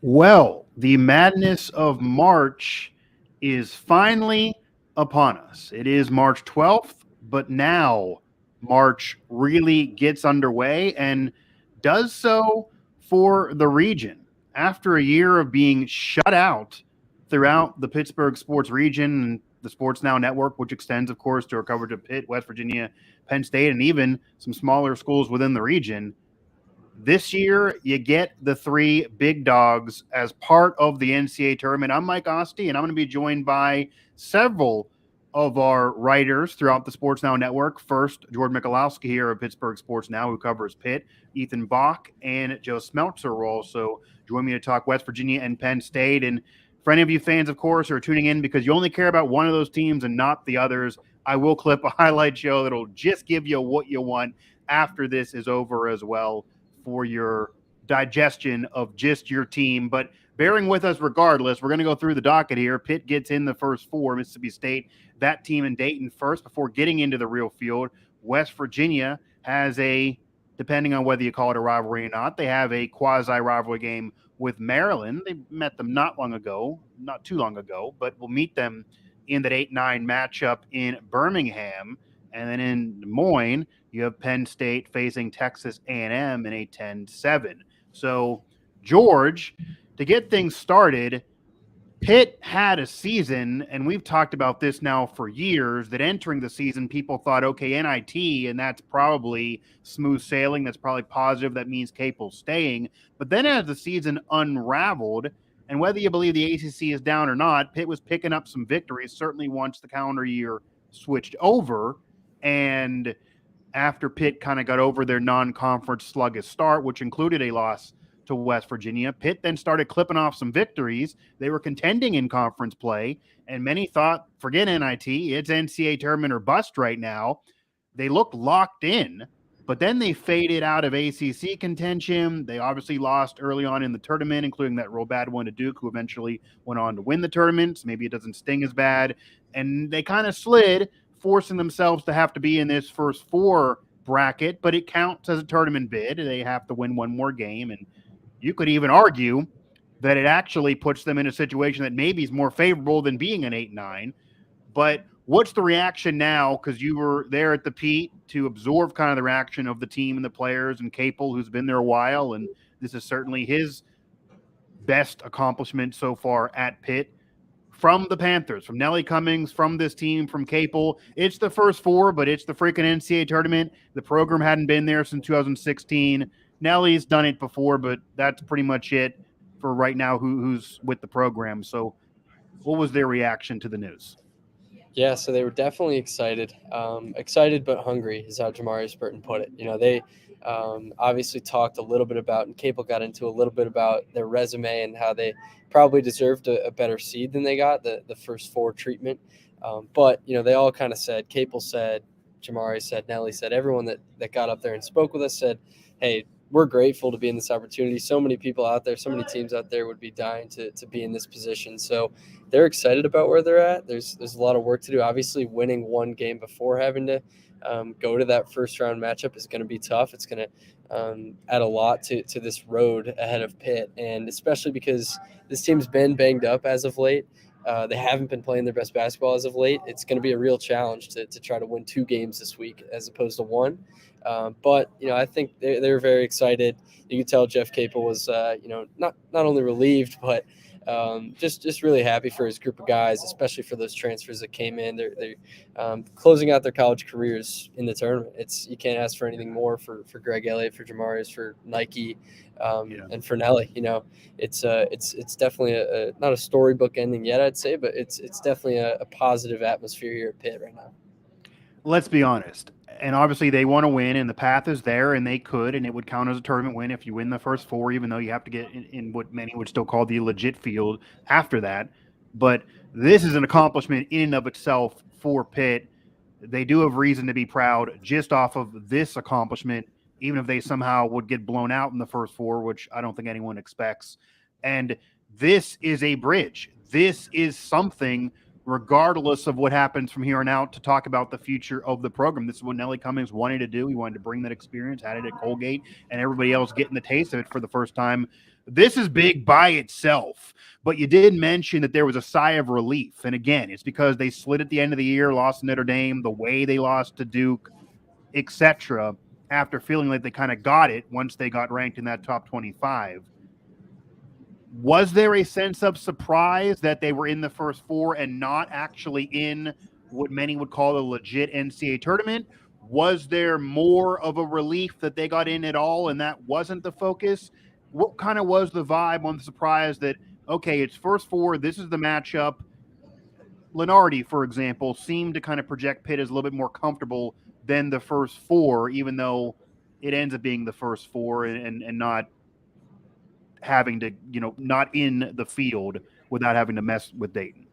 Well, the madness of March is finally upon us. It is March 12th, but now March really gets underway and does so for the region. After a year of being shut out throughout the Pittsburgh sports region and the Sports Now network, which extends, of course, to our coverage of Pitt, West Virginia, Penn State, and even some smaller schools within the region, this year, you get the three big dogs as part of the NCAA tournament. I'm Mike Asti, and I'm going to be joined by several of our writers throughout the Sports Now network. First, George Michalowski here at Pittsburgh Sports Now, who covers Pitt. Ethan Bock and Joe Smeltzer will also join me to talk West Virginia and Penn State. And for any of you fans, of course, who are tuning in because you only care about one of those teams and not the others, I will clip a highlight show that'll just give you what you want after this is over as well, for your digestion of just your team. But bearing with us regardless, we're going to go through the docket here. Pitt gets in the first four. Mississippi State, that team in Dayton first before getting into the real field. West Virginia has a, depending on whether you call it a rivalry or not, they have a quasi-rivalry game with Maryland. They met them not too long ago, but we'll meet them in that 8-9 matchup in Birmingham. And then in Des Moines, you have Penn State facing Texas A&M in a 10-7. So, George, to get things started, Pitt had a season, and we've talked about this now for years, that entering the season, people thought, okay, NIT, and that's probably smooth sailing. That's probably positive. That means Capel's staying. But then as the season unraveled, and whether you believe the ACC is down or not, Pitt was picking up some victories, certainly once the calendar year switched over. And after Pitt kind of got over their non-conference sluggish start, which included a loss to West Virginia, Pitt then started clipping off some victories. They were contending in conference play, and many thought, forget NIT, it's NCAA tournament or bust right now. They looked locked in, but then they faded out of ACC contention. They obviously lost early on in the tournament, including that real bad one to Duke, who eventually went on to win the tournament. So maybe it doesn't sting as bad. And they kind of slid, forcing themselves to have to be in this first four bracket, but it counts as a tournament bid. They have to win one more game. And you could even argue that it actually puts them in a situation that maybe is more favorable than being an 8-9. But what's the reaction now? Because you were there at the Pete to absorb kind of the reaction of the team and the players, and Capel, who's been there a while, and this is certainly his best accomplishment so far at Pitt. From the Panthers, from Nelly Cummings, from this team, from Capel. It's the first four, but it's the freaking NCAA tournament. The program hadn't been there since 2016. Nelly's done it before, but that's pretty much it for right now who's with the program. So what was their reaction to the news? Yeah, so they were definitely excited. Excited but hungry is how Jamarius Burton put it. They obviously talked a little bit about, and Capel got into a little bit about their resume and how they probably deserved a better seed than they got, the first four treatment. But they all kind of said, Capel said, Jamarius said, Nelly said, everyone that got up there and spoke with us said, hey, we're grateful to be in this opportunity. So many people out there, so many teams out there would be dying to be in this position. So they're excited about where they're at. There's a lot of work to do. Obviously, winning one game before having to go to that first round matchup is going to be tough. It's going to add a lot to this road ahead of Pitt, and especially because this team's been banged up as of late. They haven't been playing their best basketball as of late. It's going to be a real challenge to try to win 2 games this week as opposed to 1. But I think they're very excited. You can tell Jeff Capel was not only relieved, but just really happy for his group of guys, especially for those transfers that came in. They're closing out their college careers in the tournament. You can't ask for anything more for Greg Elliott, for Jamarius, for Nike, and for Nelly. It's definitely not a storybook ending yet, I'd say, but it's definitely a positive atmosphere here at Pitt right now. Let's be honest. And obviously they want to win, and the path is there, and they could, and it would count as a tournament win if you win the first four, even though you have to get in what many would still call the legit field after that. But this is an accomplishment in and of itself for Pitt. They do have reason to be proud just off of this accomplishment, even if they somehow would get blown out in the first four, which I don't think anyone expects. And this is a bridge. This is something, regardless of what happens from here on out, to talk about the future of the program. This is what Nelly Cummings wanted to do. He wanted to bring that experience, had it at Colgate, and everybody else getting the taste of it for the first time. This is big by itself. But you did mention that there was a sigh of relief. And again, it's because they slid at the end of the year, lost to Notre Dame, the way they lost to Duke, etc., after feeling like they kind of got it once they got ranked in that top 25. Was there a sense of surprise that they were in the first four and not actually in what many would call a legit NCAA tournament? Was there more of a relief that they got in at all and that wasn't the focus? What kind of was the vibe on the surprise that, okay, it's first four, this is the matchup? Lenardi, for example, seemed to kind of project Pitt as a little bit more comfortable than the first four, even though it ends up being the first four and not having to, not in the field without having to mess with Dayton.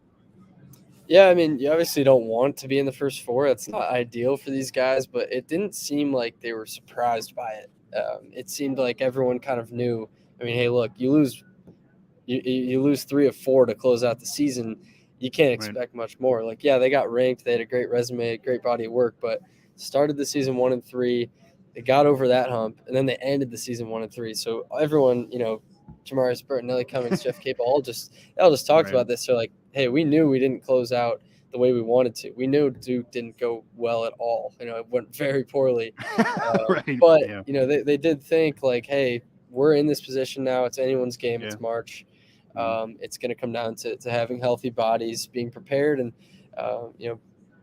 Yeah, I mean, you obviously don't want to be in the first four. That's not ideal for these guys, but it didn't seem like they were surprised by it. It seemed like everyone kind of knew. I mean, hey, look, you lose 3 of 4 to close out the season. You can't expect much more. Like, yeah, they got ranked. They had a great resume, great body of work, but started the season 1-3. They got over that hump, and then they ended the season 1-3. So everyone, Jamarius Burton, Nelly Cummings, Jeff Capel, all just talked about this. They're like, hey, we knew we didn't close out the way we wanted to. We knew Duke didn't go well at all. It went very poorly. But, they did think like, hey, we're in this position now. It's anyone's game. Yeah. It's March. It's going to come down to having healthy bodies, being prepared, and,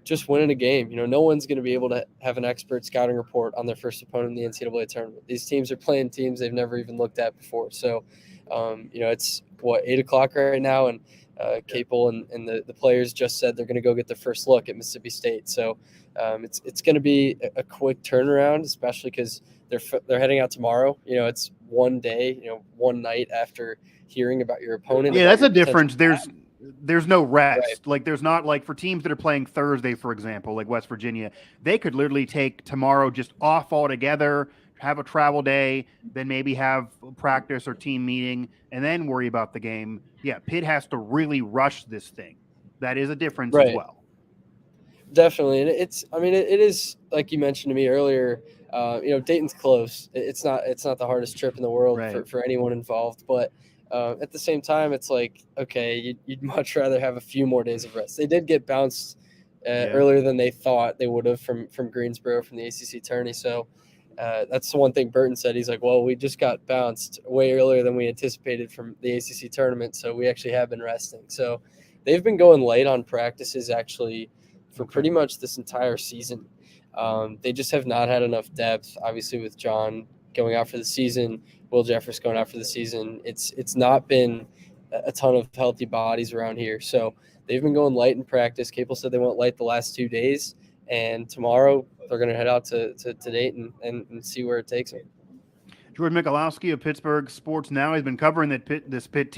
just winning a game. No one's going to be able to have an expert scouting report on their first opponent in the NCAA tournament. These teams are playing teams they've never even looked at before. So, it's 8:00 right now, and Capel and the players just said they're going to go get their first look at Mississippi State. So it's going to be a quick turnaround, especially because they're heading out tomorrow. It's one day, one night after hearing about your opponent. Yeah, that's a difference. There's no rest. Right. Like there's not like for teams that are playing Thursday, for example, like West Virginia, they could literally take tomorrow just off altogether, have a travel day, then maybe have practice or team meeting, and then worry about the game. Yeah, Pitt has to really rush this thing. That is a difference as well. Definitely. And it is, like you mentioned to me earlier, Dayton's close. It's not the hardest trip in the world for anyone involved, but at the same time, it's like, okay, you'd much rather have a few more days of rest. They did get bounced earlier than they thought they would have from Greensboro, from the ACC tourney. So that's the one thing Burton said. He's like, well, we just got bounced way earlier than we anticipated from the ACC tournament, so we actually have been resting. So they've been going late on practices actually for pretty much this entire season. They just have not had enough depth, obviously, with John going out for the season, Will Jeffers going out for the season. It's not been a ton of healthy bodies around here. So they've been going light in practice. Capel said they went light the last 2 days, and tomorrow they're going to head out to Dayton and see where it takes them. George Michalowski of Pittsburgh Sports Now. He's been covering this Pitt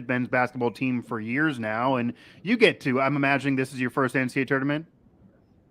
men's basketball team for years now. And you get to, I'm imagining this is your first NCAA tournament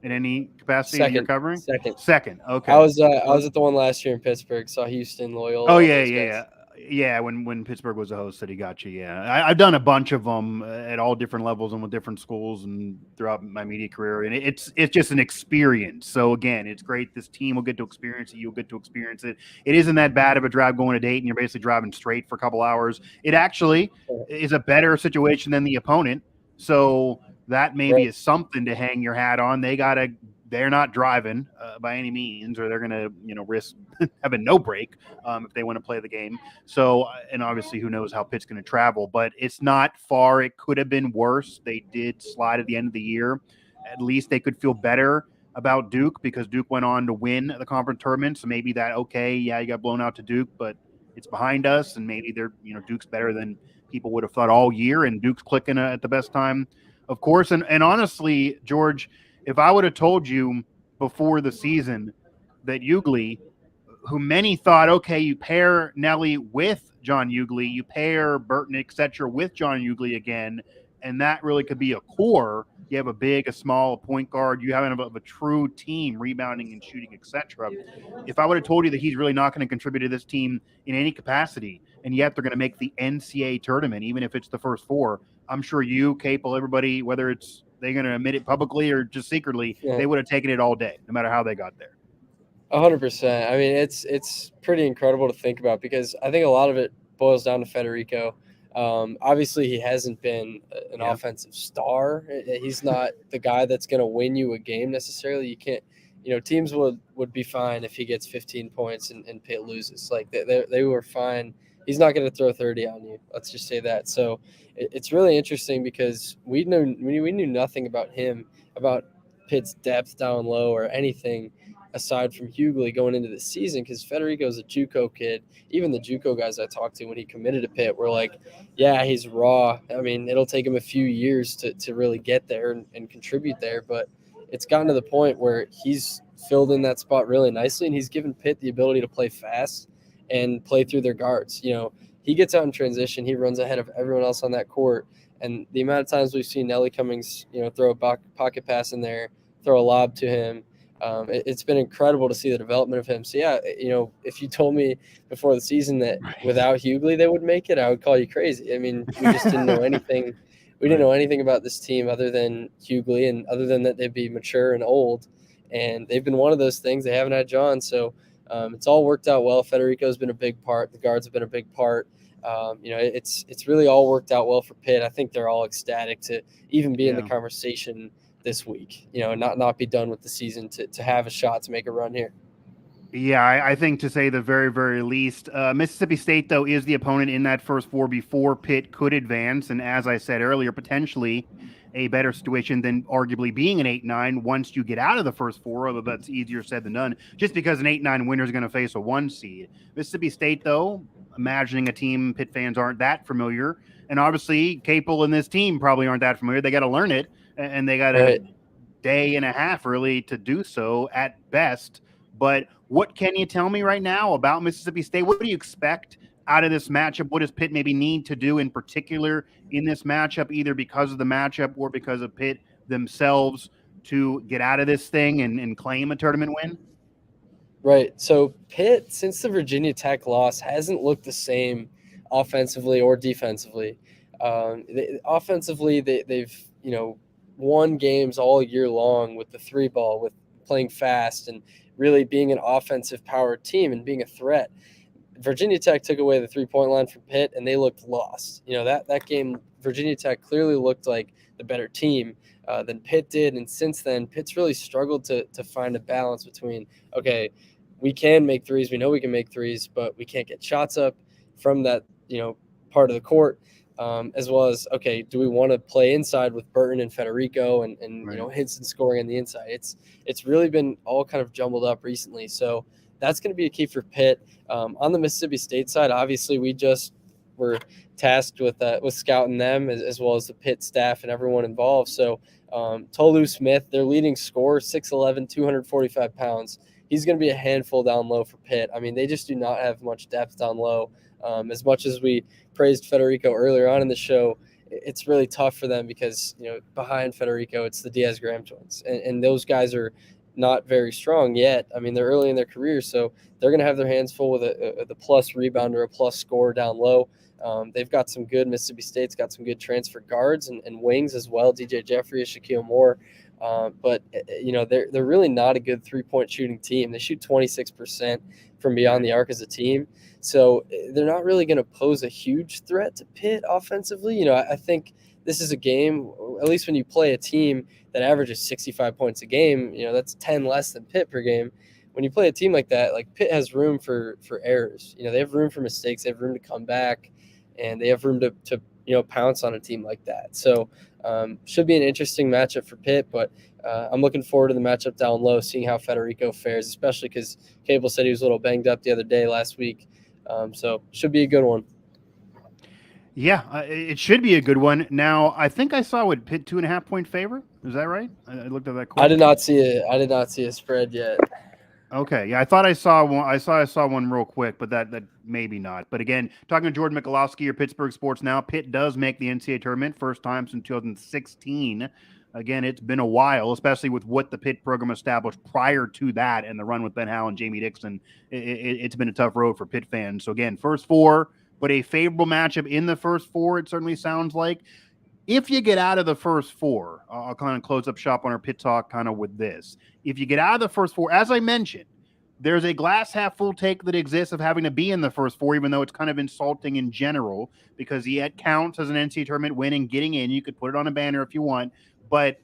in any capacity that you're covering? Second. Okay. I was at the one last year in Pittsburgh, saw Houston, Loyola. Oh, yeah. Yeah, when Pittsburgh was a host, said he got you. Yeah, I've done a bunch of them at all different levels and with different schools and throughout my media career, and it's just an experience. So again, it's great. This team will get to experience it. You'll get to experience it. It isn't that bad of a drive going to Dayton. You're basically driving straight for a couple hours. It actually is a better situation than the opponent. So that maybe is something to hang your hat on. They're not driving by any means, or they're going to, risk having no break if they want to play the game. So, and obviously who knows how Pitt's going to travel, but it's not far. It could have been worse. They did slide at the end of the year. At least they could feel better about Duke because Duke went on to win the conference tournament. So maybe you got blown out to Duke, but it's behind us. And maybe Duke's better than people would have thought all year. And Duke's clicking at the best time, of course. And honestly, George, if I would have told you before the season that Ugley, who many thought, okay, you pair Nelly with John Ugley, you pair Burton, et cetera, with John Ugley again, and that really could be a core. You have a big, a small, a point guard. You have a true team rebounding and shooting, et cetera. If I would have told you that he's really not going to contribute to this team in any capacity, and yet they're going to make the NCAA tournament, even if it's the first four, I'm sure you, Capel, everybody, whether it's they're going to admit it publicly or just secretly, they would have taken it all day, no matter how they got there. 100%. I mean, it's pretty incredible to think about because I think a lot of it boils down to Federico. Obviously, he hasn't been an offensive star. He's not the guy that's going to win you a game necessarily. You can't, teams would be fine if he gets 15 points and Pitt loses. Like they were fine. He's not going to throw 30 on you. Let's just say that. So it's really interesting because we knew nothing about him, about Pitt's depth down low or anything aside from Hughley going into the season, because Federico's a JUCO kid. Even the JUCO guys I talked to when he committed to Pitt were like, yeah, he's raw. I mean, it'll take him a few years to really get there and contribute there, but it's gotten to the point where he's filled in that spot really nicely, and he's given Pitt the ability to play fast and play through their guards. He gets out in transition. He runs ahead of everyone else on that court, and the amount of times we've seen Nelly Cummings, throw a pocket pass in there, throw a lob to him, it's been incredible to see the development of him. So, yeah, if you told me before the season that without Hughley they would make it, I would call you crazy. I mean, we just didn't know anything. We didn't know anything about this team other than Hughley, and other than that they'd be mature and old. And they've been one of those things. They haven't had John. So it's all worked out well. Federico's been a big part. The guards have been a big part. It's really all worked out well for Pitt. I think they're all ecstatic to even be in the conversation this week, not be done with the season, to have a shot to make a run here. Yeah, I think to say the very, very least. Mississippi State, though, is the opponent in that first four before Pitt could advance. And as I said earlier, potentially a better situation than arguably being an 8-9 once you get out of the first four, although that's easier said than done, just because an 8-9 winner is going to face a 1 seed. Mississippi State, though, imagining a team Pitt fans aren't that familiar, and obviously Capel and this team probably aren't that familiar. They got to learn it, and they got a day and a half really to do so at best. But what can you tell me right now about Mississippi State? What do you expect out of this matchup? What does Pitt maybe need to do in particular in this matchup, either because of the matchup or because of Pitt themselves, to get out of this thing and claim a tournament win? Right. So Pitt, since the Virginia Tech loss, hasn't looked the same offensively or defensively. Offensively, they've won games all year long with the 3-ball, with playing fast and really being an offensive power team and being a threat. Virginia Tech took away the 3-point line from Pitt, and they looked lost. That game, Virginia Tech clearly looked like the better team than Pitt did. And since then, Pitt's really struggled to find a balance between, okay, we can make threes. We know we can make threes, but we can't get shots up from that, part of the court. As well as, okay, do we want to play inside with Burton and Federico and right. Hinson scoring on the inside? It's really been all kind of jumbled up recently. So that's going to be a key for Pitt. On the Mississippi State side, obviously we just were tasked with scouting them as well as the Pitt staff and everyone involved. So Tolu Smith, their leading scorer, 6'11", 245 pounds. He's going to be a handful down low for Pitt. I mean, they just do not have much depth down low. As much as we praised Federico earlier on in the show, it's really tough for them because, behind Federico, it's the Diaz-Graham twins. And those guys are not very strong yet. I mean, they're early in their careers, so they're going to have their hands full with the plus rebounder, a plus scorer down low. They've got some good, Mississippi State's got some good transfer guards and wings as well, DJ Jeffrey, Shaquille Moore. But they're really not a good 3-point shooting team. They shoot 26% from beyond the arc as a team. So they're not really going to pose a huge threat to Pitt offensively. I think this is a game, at least when you play a team that averages 65 points a game, that's 10 less than Pitt per game. When you play a team like that, like Pitt has room for errors. They have room for mistakes. They have room to come back, and they have room to pounce on a team like that. So should be an interesting matchup for Pitt, but I'm looking forward to the matchup down low, seeing how Federico fares, especially because Cable said he was a little banged up the other day last week. So should be a good one. Yeah, it should be a good one. Now, I think I saw Pitt 2.5-point favor. Is that right? I looked at that. I did not see it. I did not see a spread yet. Okay, yeah, I thought I saw one. I saw one real quick, but that maybe not. But again, talking to George Michalowski, your Pittsburgh Sports Now, Pitt does make the NCAA tournament, first time since 2016. Again, it's been a while, especially with what the Pitt program established prior to that and the run with Ben Howe and Jamie Dixon. It's been a tough road for Pitt fans. So again, first four, but a favorable matchup in the first four, it certainly sounds like. If you get out of the first four, I'll kind of close up shop on our Pitt talk kind of with this. If you get out of the first four, as I mentioned, there's a glass half full take that exists of having to be in the first four, even though it's kind of insulting in general, because it counts as an NCAA tournament win and getting in. You could put it on a banner if you want, but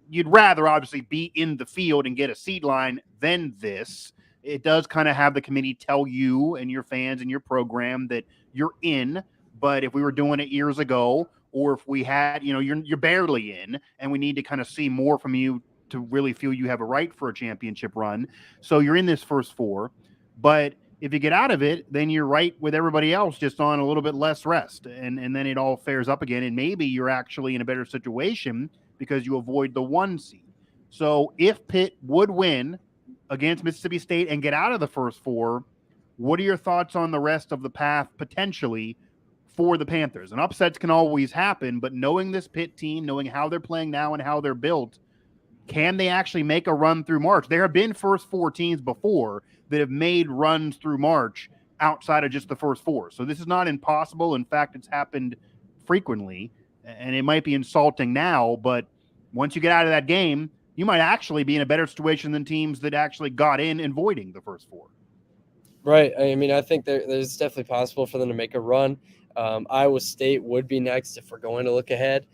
you'd rather obviously be in the field and get a seed line than this. It does kind of have the committee tell you and your fans and your program that you're in. But if we were doing it years ago, or if we had, you're barely in, and we need to kind of see more from you to really feel you have a right for a championship run. So you're in this first four. But if you get out of it, then you're right with everybody else, just on a little bit less rest. And then it all fares up again. And maybe you're actually in a better situation because you avoid the 1 seed. So if Pitt would win against Mississippi State and get out of the first four, what are your thoughts on the rest of the path potentially for the Panthers? And upsets can always happen, but knowing this Pitt team, knowing how they're playing now and how they're built, can they actually make a run through March? There have been first four teams before that have made runs through March outside of just the first four. So this is not impossible. In fact, it's happened frequently, and it might be insulting now, but once you get out of that game, you might actually be in a better situation than teams that actually got in and voiding the first four. Right. I mean, I think there's definitely possible for them to make a run. Iowa State would be next if we're going to look ahead.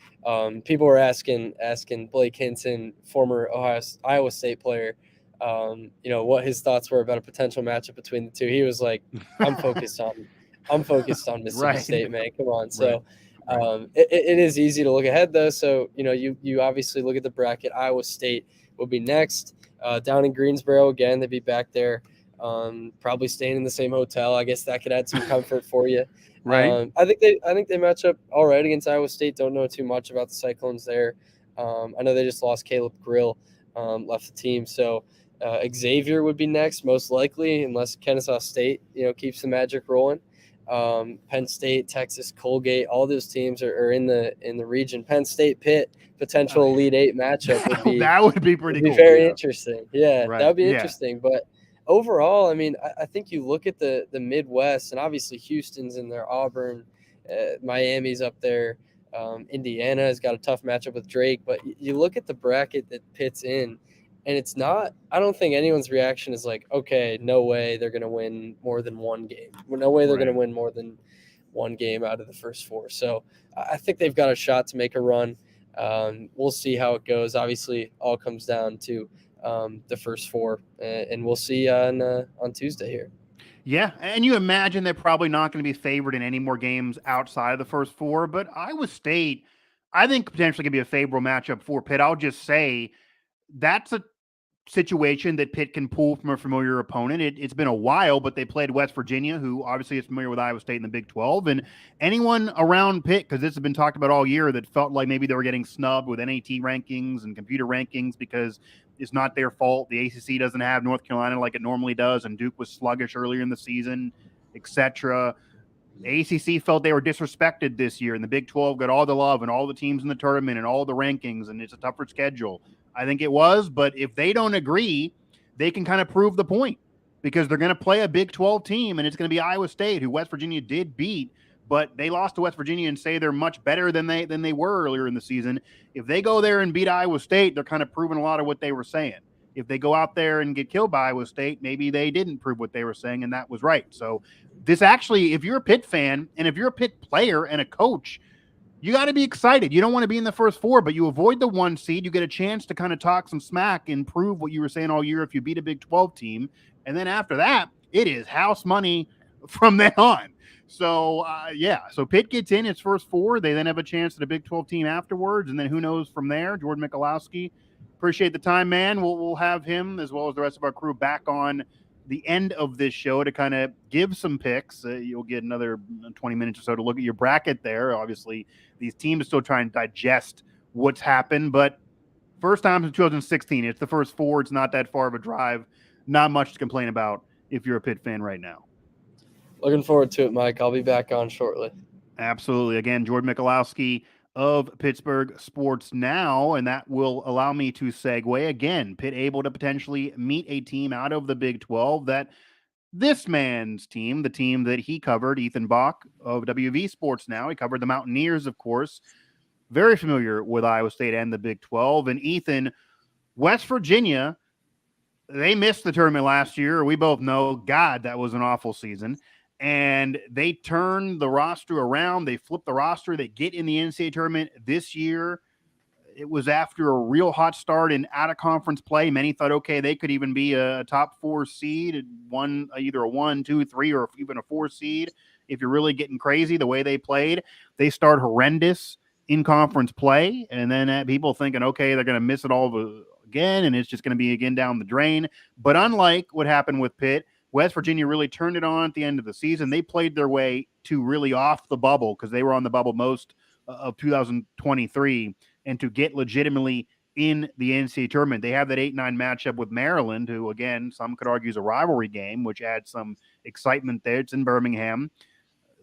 People were asking Blake Hinton, former Iowa State player, what his thoughts were about a potential matchup between the two. He was like, I'm focused on Mississippi Right. State, man. Come on. So it is easy to look ahead, though. So, you obviously look at the bracket. Iowa State will be next. Down in Greensboro, again, they'd be back there. Probably staying in the same hotel. I guess that could add some comfort for you. Right. I think they match up all right against Iowa State. Don't know too much about the Cyclones there. I know they just lost Caleb Grill, left the team. So Xavier would be next, most likely, unless Kennesaw State, keeps the magic rolling. Penn State, Texas, Colgate, all those teams are in the region. Penn State, Pitt, potential Elite Eight matchup would be that would be pretty cool. Very interesting. Yeah, right. That would be interesting. But overall, I mean, I think you look at the Midwest, and obviously Houston's in there, Auburn, Miami's up there, Indiana has got a tough matchup with Drake. But you look at the bracket that Pitt's in, and it's not – I don't think anyone's reaction is like, okay, no way they're going to win more than one game. No way they're going to win more than one game out of the first four. So I think they've got a shot to make a run. We'll see how it goes. Obviously, all comes down to the first four, and we'll see on Tuesday here. Yeah, and you imagine they're probably not going to be favored in any more games outside of the first four, but Iowa State, I think, potentially could be a favorable matchup for Pitt. I'll just say that's a situation that Pitt can pull from a familiar opponent. It's been a while, but they played West Virginia, who obviously is familiar with Iowa State in the Big 12. And anyone around Pitt, because this has been talked about all year, that felt like maybe they were getting snubbed with NAT rankings and computer rankings because it's not their fault. The ACC doesn't have North Carolina like it normally does, and Duke was sluggish earlier in the season, etc. The ACC felt they were disrespected this year, and the Big 12 got all the love and all the teams in the tournament and all the rankings, and it's a tougher schedule. I think it was, but if they don't agree, they can kind of prove the point because they're going to play a Big 12 team, and it's going to be Iowa State, who West Virginia did beat, but they lost to West Virginia and say they're much better than they were earlier in the season. If they go there and beat Iowa State, they're kind of proving a lot of what they were saying. If they go out there and get killed by Iowa State, maybe they didn't prove what they were saying, and that was right. So this actually, if you're a Pitt fan and if you're a Pitt player and a coach, you got to be excited. You don't want to be in the first four, but you avoid the 1 seed. You get a chance to kind of talk some smack and prove what you were saying all year if you beat a Big 12 team. And then after that, it is house money from then on. So, so Pitt gets in its first four. They then have a chance at a Big 12 team afterwards. And then who knows from there? George Michalowski, appreciate the time, man. We'll have him as well as the rest of our crew back on the end of this show to kind of give some picks. You'll get another 20 minutes or so to look at your bracket there. Obviously, these teams are still trying to digest what's happened, but first time since 2016. It's the first four. It's not that far of a drive. Not much to complain about if you're a Pitt fan right now. Looking forward to it, Mike. I'll be back on shortly. Absolutely. Again, George Michalowski of Pittsburgh Sports Now, and that will allow me to segue again. Pitt able to potentially meet a team out of the Big 12 that this man's team, the team that he covered, Ethan Bock of WV Sports Now. He covered the Mountaineers, of course. Very familiar with Iowa State and the Big 12. And Ethan, West Virginia they missed the tournament last year. We both know, God, that was an awful season. And they turned the roster around. They flipped the roster. They get in the NCAA tournament this year. It was after a real hot start in out-of-conference play. Many thought, okay, they could even be a top 4 seed, either a 1, 2, 3, or even a 4 seed. If you're really getting crazy, the way they played, they start horrendous in conference play, and then people thinking, okay, they're going to miss it all again, and it's just going to be again down the drain. But unlike what happened with Pitt, West Virginia really turned it on at the end of the season. They played their way to really off the bubble because they were on the bubble most of 2023, and to get legitimately in the NCAA tournament. They have that 8-9 matchup with Maryland, who, again, some could argue is a rivalry game, which adds some excitement there. It's in Birmingham.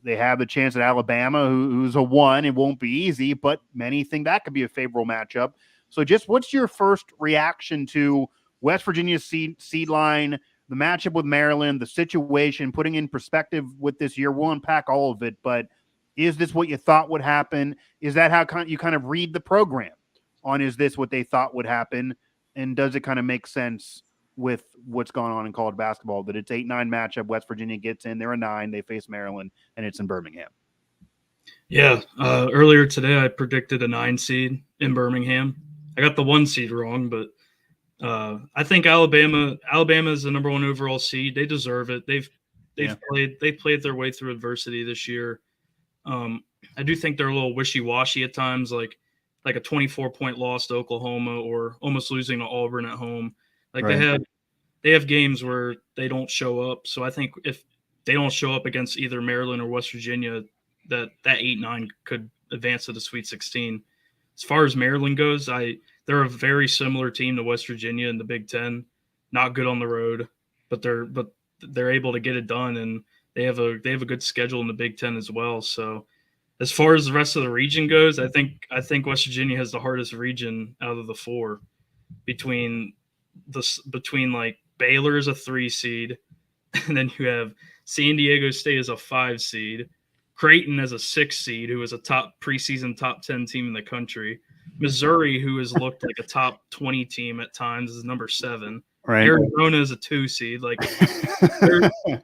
They have the chance at Alabama, who's a 1. It won't be easy, but many think that could be a favorable matchup. So just what's your first reaction to West Virginia's seed line, the matchup with Maryland, the situation, putting in perspective with this year? We'll unpack all of it, but is this what you thought would happen? Is that how you kind of read the program on, is this what they thought would happen? And does it kind of make sense with what's going on in college basketball, that it's 8-9 matchup, West Virginia gets in, they're a 9, they face Maryland, and it's in Birmingham? Yeah. Earlier today, I predicted a 9 seed in Birmingham. I got the 1 seed wrong, but I think Alabama is the number 1 overall seed. They deserve it. They've played their way through adversity this year. I do think they're a little wishy-washy at times, like a 24-point loss to Oklahoma or almost losing to Auburn at home. Like right. They have games where they don't show up. So I think if they don't show up against either Maryland or West Virginia, that 8-9 could advance to the Sweet 16. As far as Maryland goes, they're a very similar team to West Virginia in the Big Ten. Not good on the road, but they're able to get it done, and they have a good schedule in the Big Ten as well. So as far as the rest of the region goes, I think West Virginia has the hardest region out of the 4. Between like Baylor is a 3 seed, and then you have San Diego State as a 5 seed, Creighton as a 6 seed, who is a preseason top 10 team in the country, Missouri, who has looked like a top 20 team at times, is number 7. Right. Arizona is a 2 seed. Like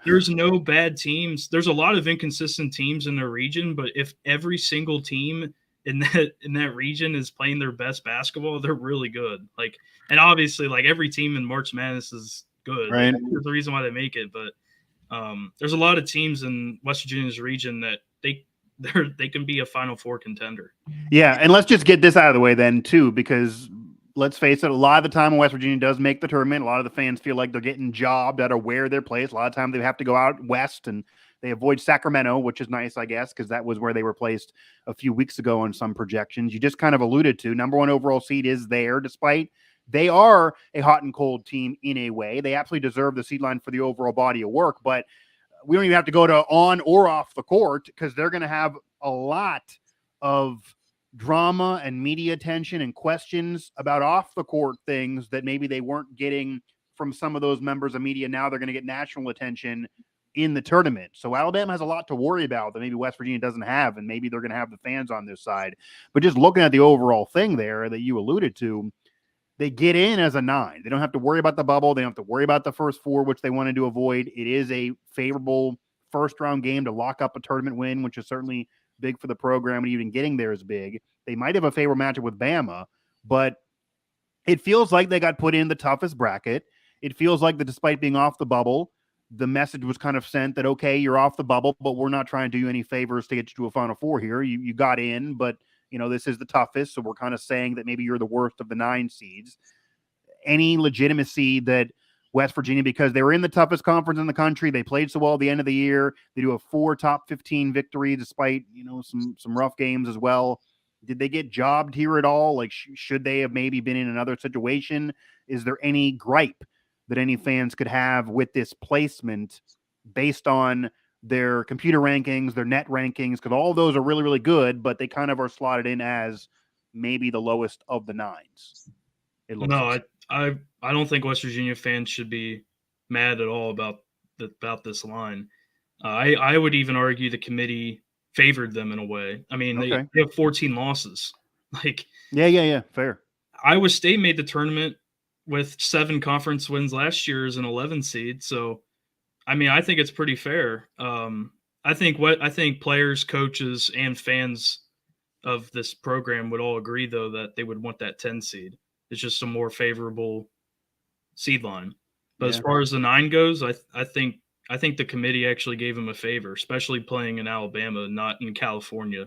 there's no bad teams. There's a lot of inconsistent teams in the region, but if every single team in that region is playing their best basketball, they're really good. Like, and obviously, like every team in March Madness is good. Right. Like, there's the reason why they make it, but there's a lot of teams in West Virginia's region that they can be a Final Four contender. Yeah, and let's just get this out of the way then too, because let's face it, a lot of the time when West Virginia does make the tournament, a lot of the fans feel like they're getting jobbed out of where they're placed. A lot of times they have to go out west, and they avoid Sacramento, which is nice, I guess, because that was where they were placed a few weeks ago on some projections. You just kind of alluded to, number 1 overall seed is there, despite they are a hot and cold team in a way. They absolutely deserve the seed line for the overall body of work, but we don't even have to go to on or off the court, because they're going to have a lot of drama and media attention and questions about off the court things that maybe they weren't getting from some of those members of media. Now they're going to get national attention in the tournament. So Alabama has a lot to worry about that maybe West Virginia doesn't have, and maybe they're going to have the fans on their side. But just looking at the overall thing there that you alluded to, they get in as a 9. They don't have to worry about the bubble. They don't have to worry about the first 4, which they wanted to avoid. It is a favorable first-round game to lock up a tournament win, which is certainly big for the program, and even getting there is big. They might have a favorable matchup with Bama, but it feels like they got put in the toughest bracket. It feels like that despite being off the bubble, the message was kind of sent that, okay, you're off the bubble, but we're not trying to do you any favors to get you to a Final Four here. You got in, but this is the toughest, so we're kind of saying that maybe you're the worst of the 9 seeds. Any legitimacy that West Virginia, because they were in the toughest conference in the country, they played so well at the end of the year, they do have 4 top 15 victories despite some rough games as well. Did they get jobbed here at all? Like, should they have maybe been in another situation? Is there any gripe that any fans could have with this placement based on their computer rankings, their net rankings? Because all of those are really, really good, but they kind of are slotted in as maybe the lowest of the 9s. No, I don't think West Virginia fans should be mad at all about this line. I would even argue the committee favored them in a way. I mean, okay. They have 14 losses. Like, yeah, fair. Iowa State made the tournament with 7 conference wins last year as an 11 seed. So, I mean, I think it's pretty fair. I think players, coaches, and fans of this program would all agree, though, that they would want that 10 seed. It's just a more favorable seed line. But as far as the 9 goes, I think the committee actually gave them a favor, especially playing in Alabama, not in California.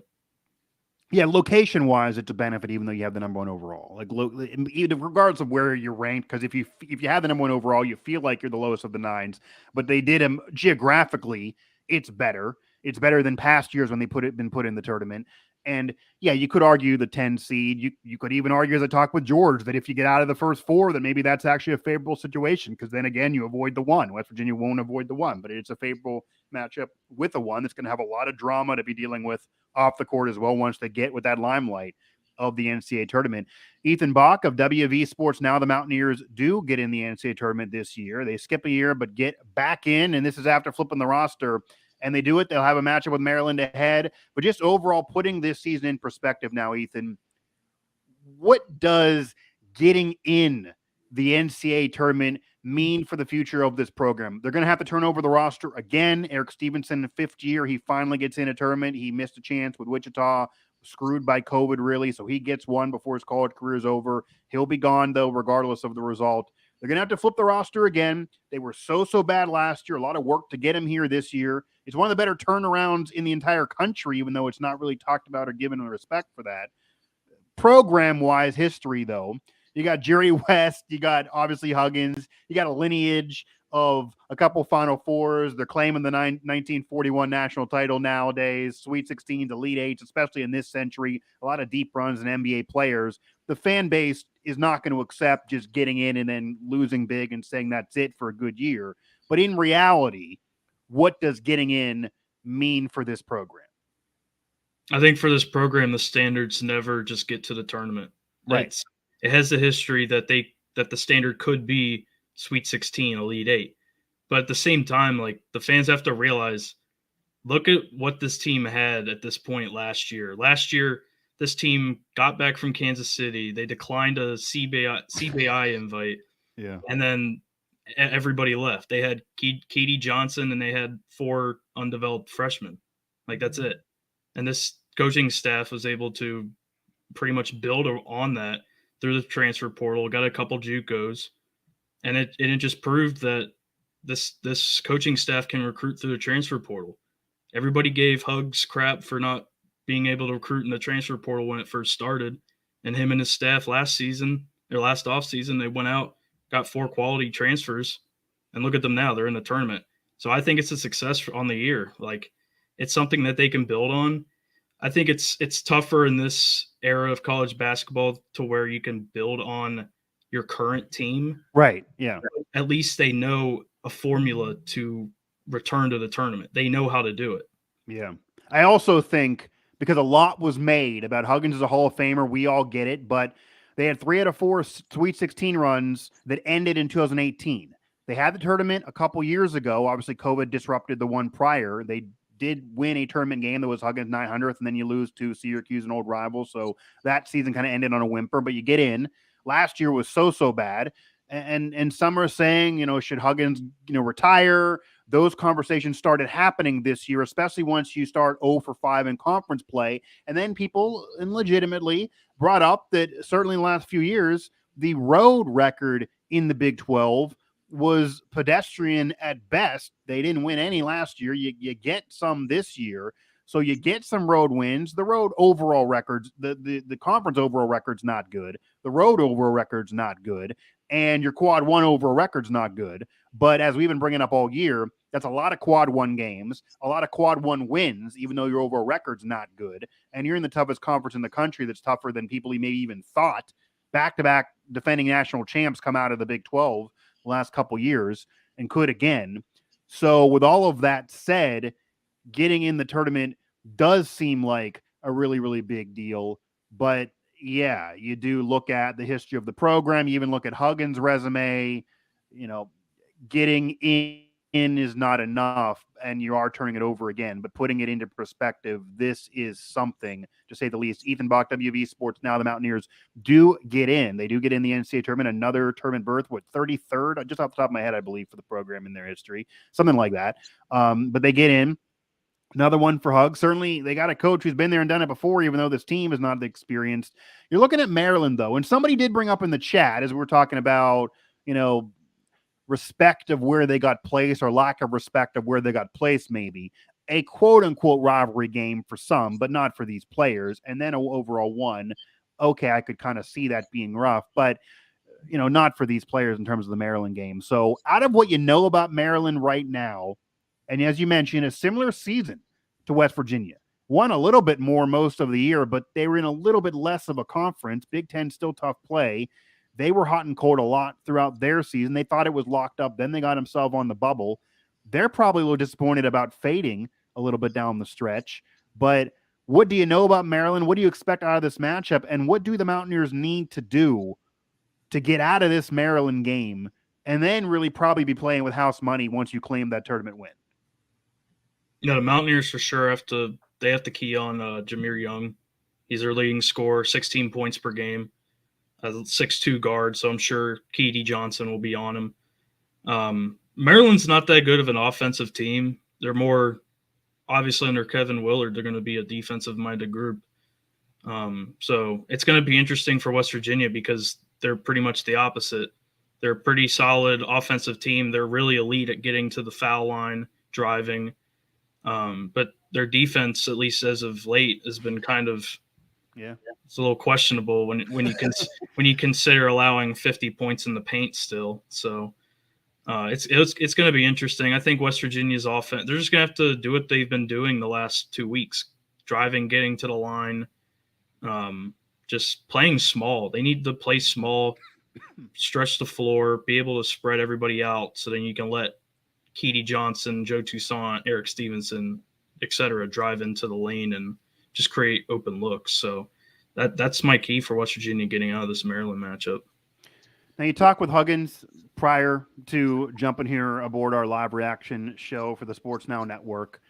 Yeah, location-wise, it's a benefit, even though you have the number 1 overall. Like, regardless of where you're ranked, because if you have the number 1 overall, you feel like you're the lowest of the 9s. But they did them geographically. It's better. It's better than past years when they been put in the tournament. And yeah, you could argue the 10 seed. You could even argue, as I talked with George, that if you get out of the first 4, then maybe that's actually a favorable situation, because then again, you avoid the 1. West Virginia won't avoid the 1, but it's a favorable matchup with a 1 that's going to have a lot of drama to be dealing with off the court as well once they get with that limelight of the NCAA tournament. Ethan Bock of WV Sports. Now the Mountaineers do get in the NCAA tournament this year. They skip a year but get back in, and this is after flipping the roster. And they do it. They'll have a matchup with Maryland ahead. But just overall, putting this season in perspective now, Ethan, what does getting in the NCAA tournament mean for the future of this program? They're going to have to turn over the roster again. Eric Stevenson, in 5th year, he finally gets in a tournament. He missed a chance with Wichita, screwed by COVID, really. So he gets one before his college career is over. He'll be gone, though, regardless of the result. They're going to have to flip the roster again. They were so bad last year. A lot of work to get him here this year. It's one of the better turnarounds in the entire country, even though it's not really talked about or given respect for that. Program-wise history, though, you got Jerry West, you got obviously Huggins, you got a lineage of a couple Final Fours. They're claiming the 1941 national title nowadays, Sweet 16s, Elite Eights, especially in this century, a lot of deep runs and NBA players. The fan base is not going to accept just getting in and then losing big and saying that's it for a good year. But in reality, what does getting in mean for this program? I think for this program, the standards never just get to the tournament. Right. It has the history that the standard could be Sweet 16, Elite 8. But at the same time, like, the fans have to realize, look at what this team had at this point last year. Last year, this team got back from Kansas City. They declined a CBI invite. Yeah. And then everybody left. They had Keedy Johnson and they had 4 undeveloped freshmen. Like, that's it. And this coaching staff was able to pretty much build on that through the transfer portal, got a couple JUCOs, and it just proved that this coaching staff can recruit through the transfer portal. Everybody gave Hugs crap for not being able to recruit in the transfer portal when it first started, and him and his staff last offseason, they went out, got 4 quality transfers, and look at them now. They're in the tournament. So I think it's a success on the year. Like, it's something that they can build on. I think it's tougher in this era of college basketball to where you can build on your current team. Right, yeah. At least they know a formula to return to the tournament. They know how to do it. Yeah. I also think, because a lot was made about Huggins as a Hall of Famer, we all get it, but they had 3 out of 4 Sweet 16 runs that ended in 2018. They had the tournament a couple years ago. Obviously, COVID disrupted the one prior. They did win a tournament game that was Huggins' 900th, and then you lose to Syracuse, an old rival. So that season kind of ended on a whimper, but you get in. Last year was so bad. And some are saying, should Huggins, retire? Those conversations started happening this year, especially once you start 0 for 5 in conference play. And then people, and legitimately, brought up that certainly in the last few years, the road record in the Big 12 was pedestrian at best. They didn't win any last year. You get some this year. So you get some road wins. The road overall records, the conference overall record's not good. The road overall record's not good. And your quad 1 overall record's not good. But as we've been bringing up all year, that's a lot of quad 1 games, a lot of quad 1 wins, even though your overall record's not good. And you're in the toughest conference in the country that's tougher than people maybe even thought. Back-to-back defending national champs come out of the Big 12 the last couple years and could again. So with all of that said, getting in the tournament does seem like a really, really big deal. But yeah, you do look at the history of the program. You even look at Huggins' resume, getting in is not enough and you are turning it over again, but putting it into perspective, this is something, to say the least. Ethan Bock, WV Sports. Now the Mountaineers do get in. They do get in the NCAA tournament, another tournament berth, 33rd, just off the top of my head, I believe, for the program in their history, something like that. But they get in. Another one for Hug. Certainly, they got a coach who's been there and done it before, even though this team is not experienced. You're looking at Maryland, though, and somebody did bring up in the chat as we were talking about, respect of where they got placed or lack of respect of where they got placed, maybe a quote-unquote rivalry game for some, but not for these players. And then an overall one. Okay, I could kind of see that being rough, but not for these players in terms of the Maryland game. So out of what you know about Maryland right now, and as you mentioned, a similar season to West Virginia. Won a little bit more most of the year, but they were in a little bit less of a conference. Big Ten still tough play. They were hot and cold a lot throughout their season. They thought it was locked up. Then they got themselves on the bubble. They're probably a little disappointed about fading a little bit down the stretch. But what do you know about Maryland? What do you expect out of this matchup? And what do the Mountaineers need to do to get out of this Maryland game and then really probably be playing with house money once you claim that tournament win? The Mountaineers for sure have to key on Jameer Young. He's their leading scorer, 16 points per game. 6'2" guard, so I'm sure Keedy Johnson will be on him. Maryland's not that good of an offensive team. They're more, obviously under Kevin Willard, they're going to be a defensive-minded group. So it's going to be interesting for West Virginia because they're pretty much the opposite. They're a pretty solid offensive team. They're really elite at getting to the foul line, driving. But their defense, at least as of late, has been kind of it's a little questionable when you consider allowing 50 points in the paint still. So it's going to be interesting. I think West Virginia's offense, they're just going to have to do what they've been doing the last 2 weeks, driving, getting to the line, just playing small. They need to play small, stretch the floor, be able to spread everybody out so then you can let Keedy Johnson, Joe Toussaint, Eric Stevenson, etc. drive into the lane and just create open looks. So that's my key for West Virginia getting out of this Maryland matchup. Now, you talked with Huggins prior to jumping here aboard our live reaction show for the Sports Now Network.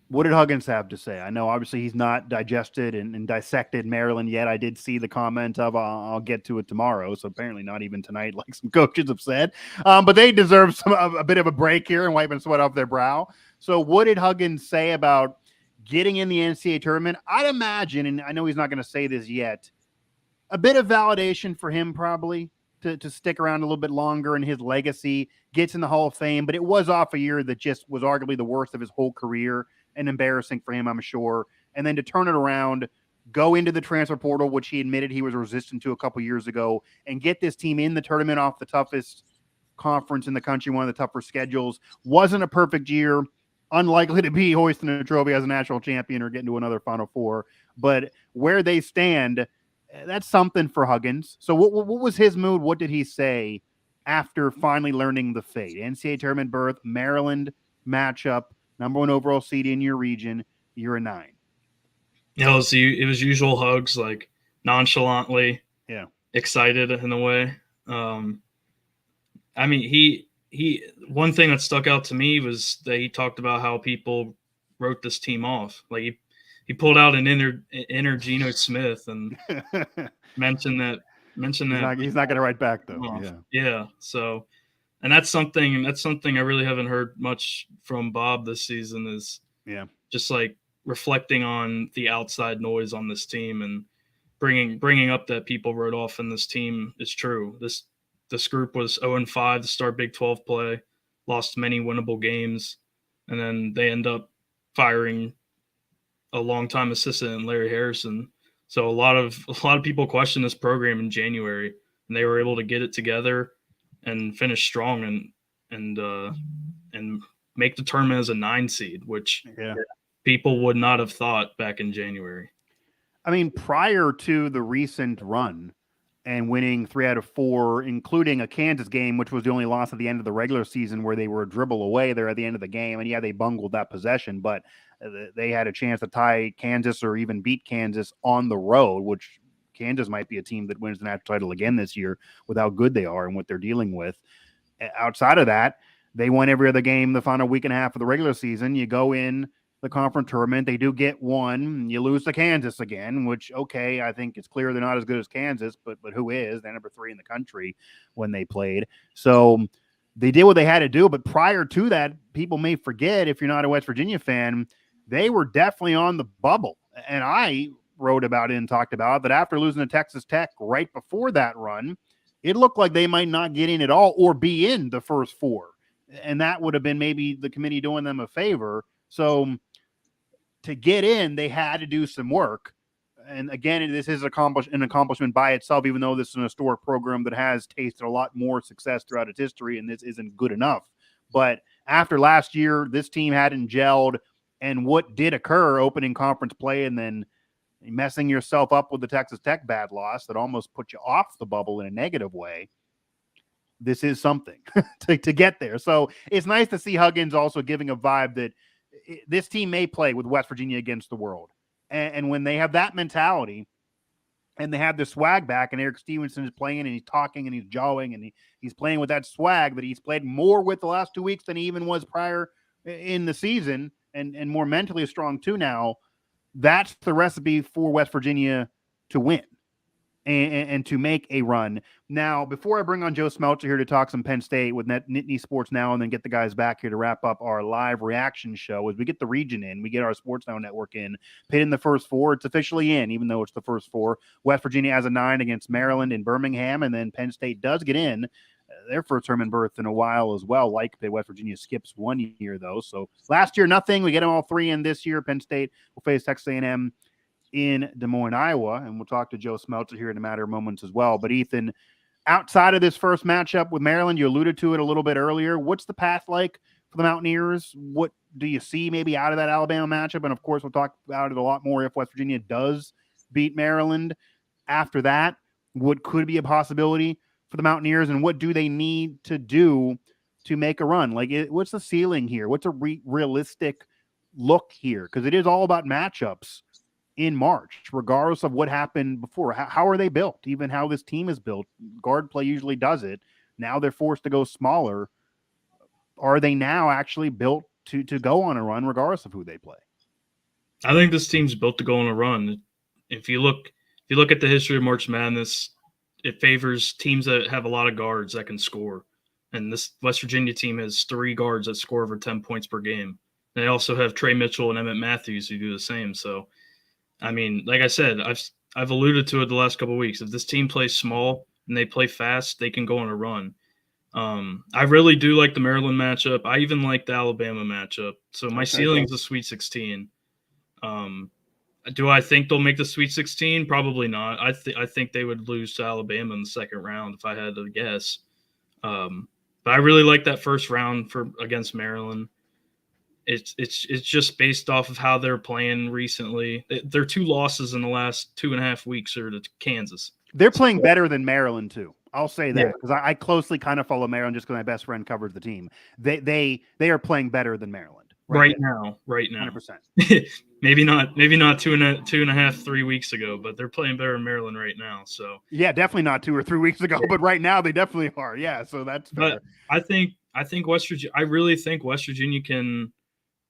What did Huggins have to say? I know obviously he's not digested and dissected Maryland yet. I did see the comment of I'll get to it tomorrow. So apparently not even tonight, like some coaches have said. But they deserve a bit of a break here and wiping sweat off their brow. So what did Huggins say about getting in the NCAA tournament? I'd imagine, and I know he's not going to say this yet, a bit of validation for him probably to stick around a little bit longer, and his legacy gets in the Hall of Fame. But it was off a year that just was arguably the worst of his whole career and embarrassing for him, I'm sure. And then to turn it around, go into the transfer portal, which he admitted he was resistant to a couple years ago, and get this team in the tournament off the toughest conference in the country, one of the tougher schedules. Wasn't a perfect year. Unlikely to be hoisting a trophy as a national champion or getting to another Final Four. But where they stand, that's something for Huggins. So what was his mood? What did he say after finally learning the fate? NCAA tournament berth, Maryland matchup, number 1 overall seed in your region. You're a 9. It was usual Hugs, like nonchalantly, excited in a way. I mean, he one thing that stuck out to me was that he talked about how people wrote this team off. Like he pulled out an inner Geno Smith and mentioned that he's not going to write back though. Yeah. So, and that's something I really haven't heard much from Bob this season is just like reflecting on the outside noise on this team and bringing up that people wrote off in this team is true. This group was 0-5 to start Big 12 play, lost many winnable games, and then they end up firing a longtime assistant in Larry Harrison. So a lot of people questioned this program in January, and they were able to get it together and finish strong and make the tournament as a 9 seed, which people would not have thought back in January. I mean, prior to the recent run and winning 3 out of 4, including a Kansas game, which was the only loss at the end of the regular season where they were a dribble away there at the end of the game. And they bungled that possession, but they had a chance to tie Kansas or even beat Kansas on the road, which Kansas might be a team that wins the national title again this year with how good they are and what they're dealing with. Outside of that, They won every other game the final week and a half of the regular season. You go in the conference tournament, they do get one. You lose to Kansas again, which, okay, I think it's clear they're not as good as Kansas, but who is? They're number 3 in the country when they played. So they did what they had to do. But prior to that, people may forget, if you're not a West Virginia fan, they were definitely on the bubble. And I wrote about it and talked about it, that after losing to Texas Tech right before that run, it looked like they might not get in at all or be in the first 4. And that would have been maybe the committee doing them a favor. So to get in, they had to do some work. And again, this is an accomplishment by itself, even though this is an historic program that has tasted a lot more success throughout its history, and this isn't good enough. But after last year, this team hadn't gelled, and what did occur, opening conference play and then messing yourself up with the Texas Tech bad loss that almost put you off the bubble in a negative way, this is something to get there. So it's nice to see Huggins also giving a vibe that this team may play with West Virginia against the world. And when they have that mentality and they have the swag back, and Eric Stevenson is playing and he's talking and he's jawing and he's playing with that swag that he's played more with the last 2 weeks than he even was prior in the season, and more mentally strong too now, that's the recipe for West Virginia to win and to make a run. Now, before I bring on Joe Smeltzer here to talk some Penn State with Nittany Sports Now, and then get the guys back here to wrap up our live reaction show, as we get the region in, we get our Sports Now network in, Pitt in the first 4. It's officially in, even though it's the first 4. West Virginia has a 9 against Maryland in Birmingham, and then Penn State does get in their first tournament berth in a while as well. Like Pitt, West Virginia skips 1 year, though. So last year, nothing. We get them all 3 in this year. Penn State will face Texas A&M in Des Moines, Iowa, and we'll talk to Joe Smeltzer here in a matter of moments as well. But Ethan, outside of this first matchup with Maryland, you alluded to it a little bit earlier. What's the path like for the Mountaineers? What do you see maybe out of that Alabama matchup? And of course, we'll talk about it a lot more if West Virginia does beat Maryland. After that, what could be a possibility for the Mountaineers, and what do they need to do to make a run? Like, what's the ceiling here? What's a realistic look here? Because it is all about matchups in March, regardless of what happened before. How are they built? Even how this team is built. Guard play usually does it. Now they're forced to go smaller. Are they now actually built to go on a run regardless of who they play? I think this team's built to go on a run. If you look at the history of March Madness, it favors teams that have a lot of guards that can score. And this West Virginia team has 3 guards that score over 10 points per game. They also have Trey Mitchell and Emmett Matthews who do the same. So, I mean, like I said, I've alluded to it the last couple of weeks. If this team plays small and they play fast, they can go on a run. I really do like the Maryland matchup. I even like the Alabama matchup. So my ceiling is the Sweet 16. Do I think they'll make the Sweet 16? Probably not. I think they would lose to Alabama in the second round if I had to guess. But I really like that first round against Maryland. It's just based off of how they're playing recently. Their 2 losses in the last 2.5 weeks are to Kansas. They're playing better than Maryland too. I'll say that because I closely kind of follow Maryland just because my best friend covers the team. They are playing better than Maryland right now. 100%. maybe not 2.5, 3 weeks ago, but they're playing better than Maryland right now. So yeah, definitely not 2 or 3 weeks ago, but right now they definitely are. Yeah, so that's fair. But I think West Virginia. I really think West Virginia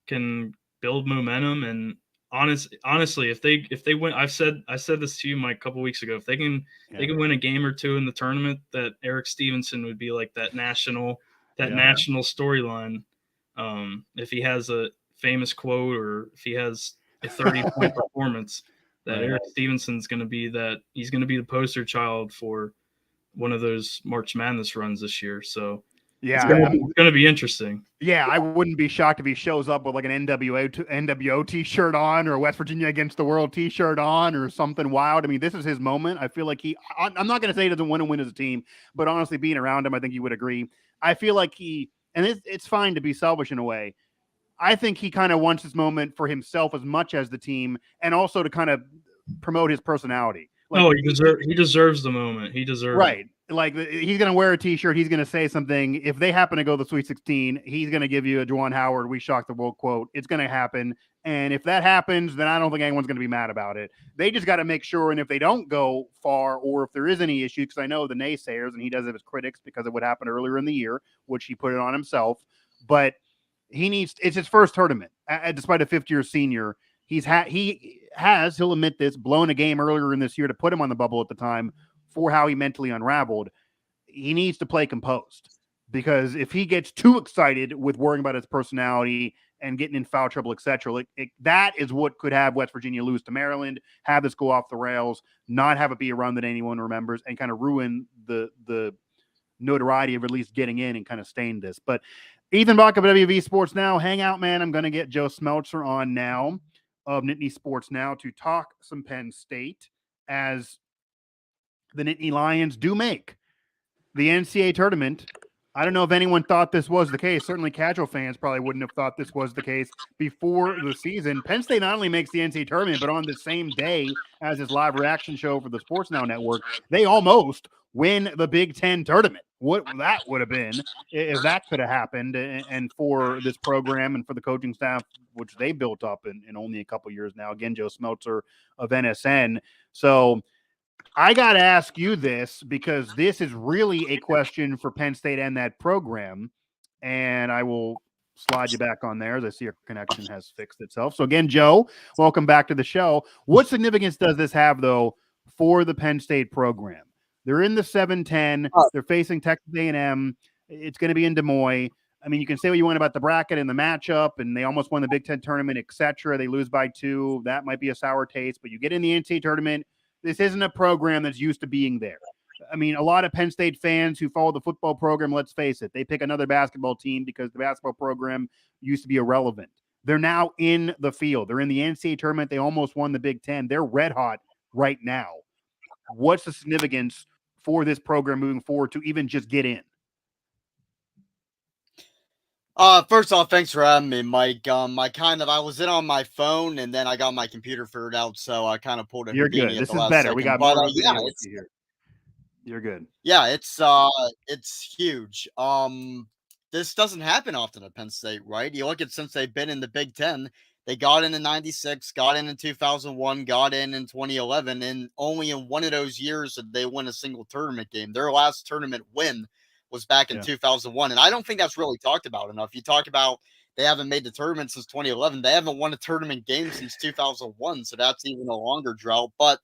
can build momentum, and honestly, if they win, I said this to you a couple weeks ago. If they can win a game or 2 in the tournament, that Eric Stevenson would be like that national storyline. If he has a famous quote or if he has a 30-point performance, that Eric Stevenson's going to be that. He's going to be the poster child for one of those March Madness runs this year. So. Yeah, it's going to be interesting. Yeah, I wouldn't be shocked if he shows up with like an NWO T-shirt on or a West Virginia Against the World T-shirt on or something wild. I mean, this is his moment. I feel like I'm not going to say he doesn't want to win as a team, but honestly, being around him, I think you would agree. I feel like and it's fine to be selfish in a way. I think he kind of wants this moment for himself as much as the team, and also to kind of promote his personality. Like, he deserves the moment. He deserves it. Like, he's going to wear a T-shirt. He's going to say something. If they happen to go to the Sweet 16, he's going to give you a Juwan Howard, "We shocked the world" quote. It's going to happen. And if that happens, then I don't think anyone's going to be mad about it. They just got to make sure, and if they don't go far or if there is any issue, because I know the naysayers, and he does it as critics because of what happened earlier in the year, which he put it on himself. but it's his first tournament. Despite a fifth-year senior, he has, he'll admit this, blown a game earlier in this year to put him on the bubble at the time for how he mentally unraveled. He needs to play composed, because if he gets too excited with worrying about his personality and getting in foul trouble, etc., that is what could have West Virginia lose to Maryland, have this go off the rails, not have it be a run that anyone remembers, and kind of ruin the notoriety of at least getting in and kind of stain this. But Ethan Bock of WV Sports Now, hang out, man. I'm going to get Joe Smeltzer on now of Nittany Sports Now to talk some Penn State, as the Nittany Lions do make the NCAA tournament. I don't know if anyone thought this was the case. Certainly casual fans probably wouldn't have thought this was the case before the season. Penn State not only makes the NCAA tournament, but on the same day as his live reaction show for the Sports Now Network, they almost win the Big Ten tournament. What that would have been if that could have happened, and for this program and for the coaching staff, which they built up in only a couple years now. Again, Joe Smeltzer of NSN. So I got to ask you this, because this is really a question for Penn State and that program, and I will slide you back on there as I see your connection has fixed itself. So again, Joe, welcome back to the show. What significance does this have, though, for the Penn State program? They're in the 7-10. They're facing Texas A&M. It's going to be in Des Moines. I mean, you can say what you want about the bracket and the matchup, and they almost won the Big Ten tournament, etc. They lose by 2. That might be a sour taste, but you get in the NCAA tournament. This isn't a program that's used to being there. I mean, a lot of Penn State fans who follow the football program, let's face it, they pick another basketball team because the basketball program used to be irrelevant. They're now in the field. They're in the NCAA tournament. They almost won the Big Ten. They're red hot right now. What's the significance for this program moving forward to even just get in? First off, thanks for having me, Mike. I was in on my phone, and then I got my computer figured out, so I kind of pulled it. You're good. This is better. Second. We got more here. You're good. Yeah, it's huge. This doesn't happen often at Penn State, right? You look at, since they've been in the Big Ten, they got in 96, got in 2001, got in 2011, and only in one of those years did they win a single tournament game. Their last tournament win was back in 2001, and I don't think that's really talked about enough. You talk about they haven't made the tournament since 2011. They haven't won a tournament game since 2001, so that's even a longer drought. But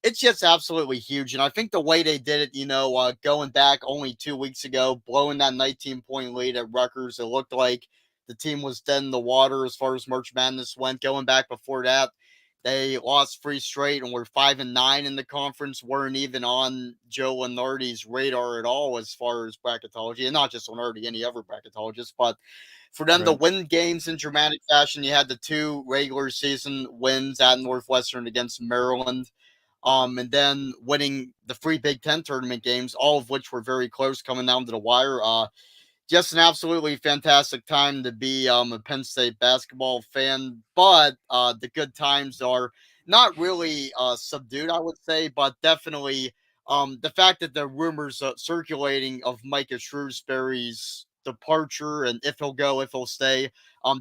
it's just absolutely huge, and I think the way they did it, going back only 2 weeks ago, blowing that 19-point lead at Rutgers, it looked like the team was dead in the water as far as March Madness went. Going back before that, they lost 3 straight and were 5-9 in the conference. Weren't even on Joe Lunardi's radar at all as far as bracketology, and not just Lunardi, any other bracketologist. But for them to win games in dramatic fashion, you had the 2 regular season wins at Northwestern against Maryland, and then winning the 3 Big Ten tournament games, all of which were very close, coming down to the wire. Just an absolutely fantastic time to be a Penn State basketball fan, but the good times are not really subdued, I would say, but definitely the fact that the rumors circulating of Micah Shrewsbury's departure and if he'll go, if he'll stay,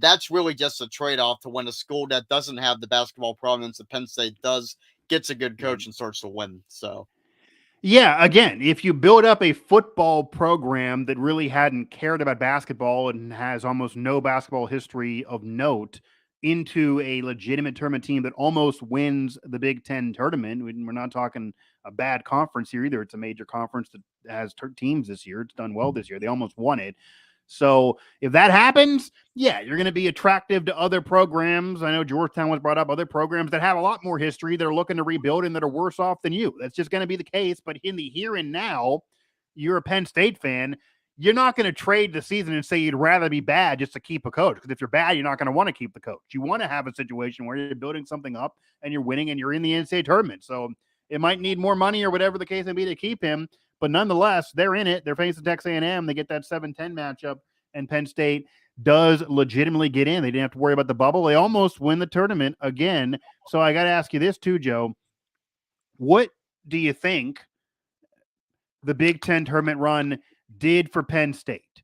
that's really just a trade-off to when a school that doesn't have the basketball prominence that Penn State does gets a good coach and starts to win. So. Yeah, again, if you build up a football program that really hadn't cared about basketball and has almost no basketball history of note into a legitimate tournament team that almost wins the Big Ten tournament, we're not talking a bad conference here either. It's a major conference that has teams this year. It's done well this year. They almost won it. So if that happens, yeah, you're going to be attractive to other programs. I know Georgetown was brought up, other programs that have a lot more history that are looking to rebuild and that are worse off than you. That's just going to be the case. But in the here and now, you're a Penn State fan. You're not going to trade the season and say you'd rather be bad just to keep a coach. Because if you're bad, you're not going to want to keep the coach. You want to have a situation where you're building something up and you're winning and you're in the NCAA tournament. So it might need more money or whatever the case may be to keep him. But nonetheless, they're in it. They're facing Texas A&M. They get that 7-10 matchup, and Penn State does legitimately get in. They didn't have to worry about the bubble. They almost win the tournament again. So I got to ask you this too, Joe. What do you think the Big Ten tournament run did for Penn State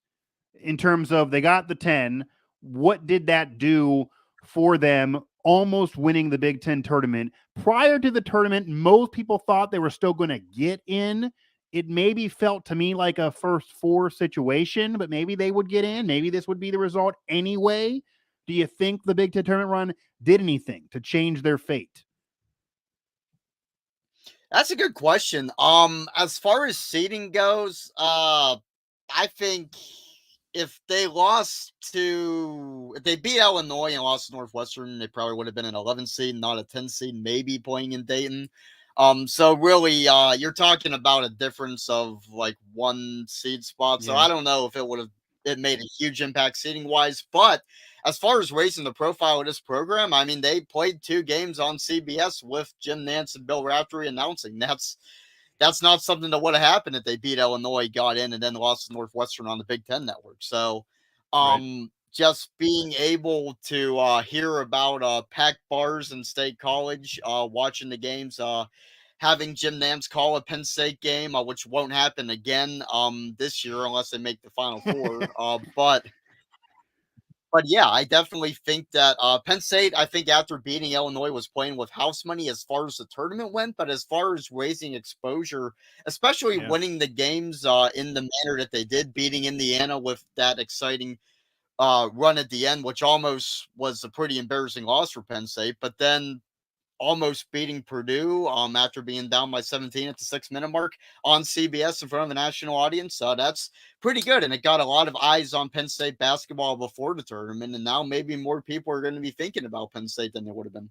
in terms of they got the 10? What did that do for them almost winning the Big Ten tournament? Prior to the tournament, most people thought they were still going to get in. it maybe felt to me like a first four situation, but maybe they would get in. Maybe this would be the result anyway. Do you think the Big Ten tournament run did anything to change their fate? That's a good question. As far as seeding goes, I think if they beat Illinois and lost to Northwestern, they probably would have been an 11 seed, not a 10 seed, maybe playing in Dayton. So really, you're talking about a difference of like 1 seed spot. So Yeah. I don't know if it made a huge impact seeding wise, but as far as raising the profile of this program, I mean, they played 2 games on CBS with Jim Nantz and Bill Raftery announcing. That's not something that would have happened if they beat Illinois, got in, and then lost to Northwestern on the Big Ten Network. So, just being able to hear about packed bars in State College, watching the games, having Jim Nantz call a Penn State game, which won't happen again this year unless they make the Final Four. But yeah, I definitely think that Penn State, I think after beating Illinois, was playing with house money as far as the tournament went. But as far as raising exposure, especially winning the games in the manner that they did, beating Indiana with that exciting run at the end, which almost was a pretty embarrassing loss for Penn State, but then almost beating Purdue after being down by 17 at the 6-minute mark on CBS in front of a national audience. That's pretty good. And it got a lot of eyes on Penn State basketball before the tournament. And now maybe more people are going to be thinking about Penn State than they would have been.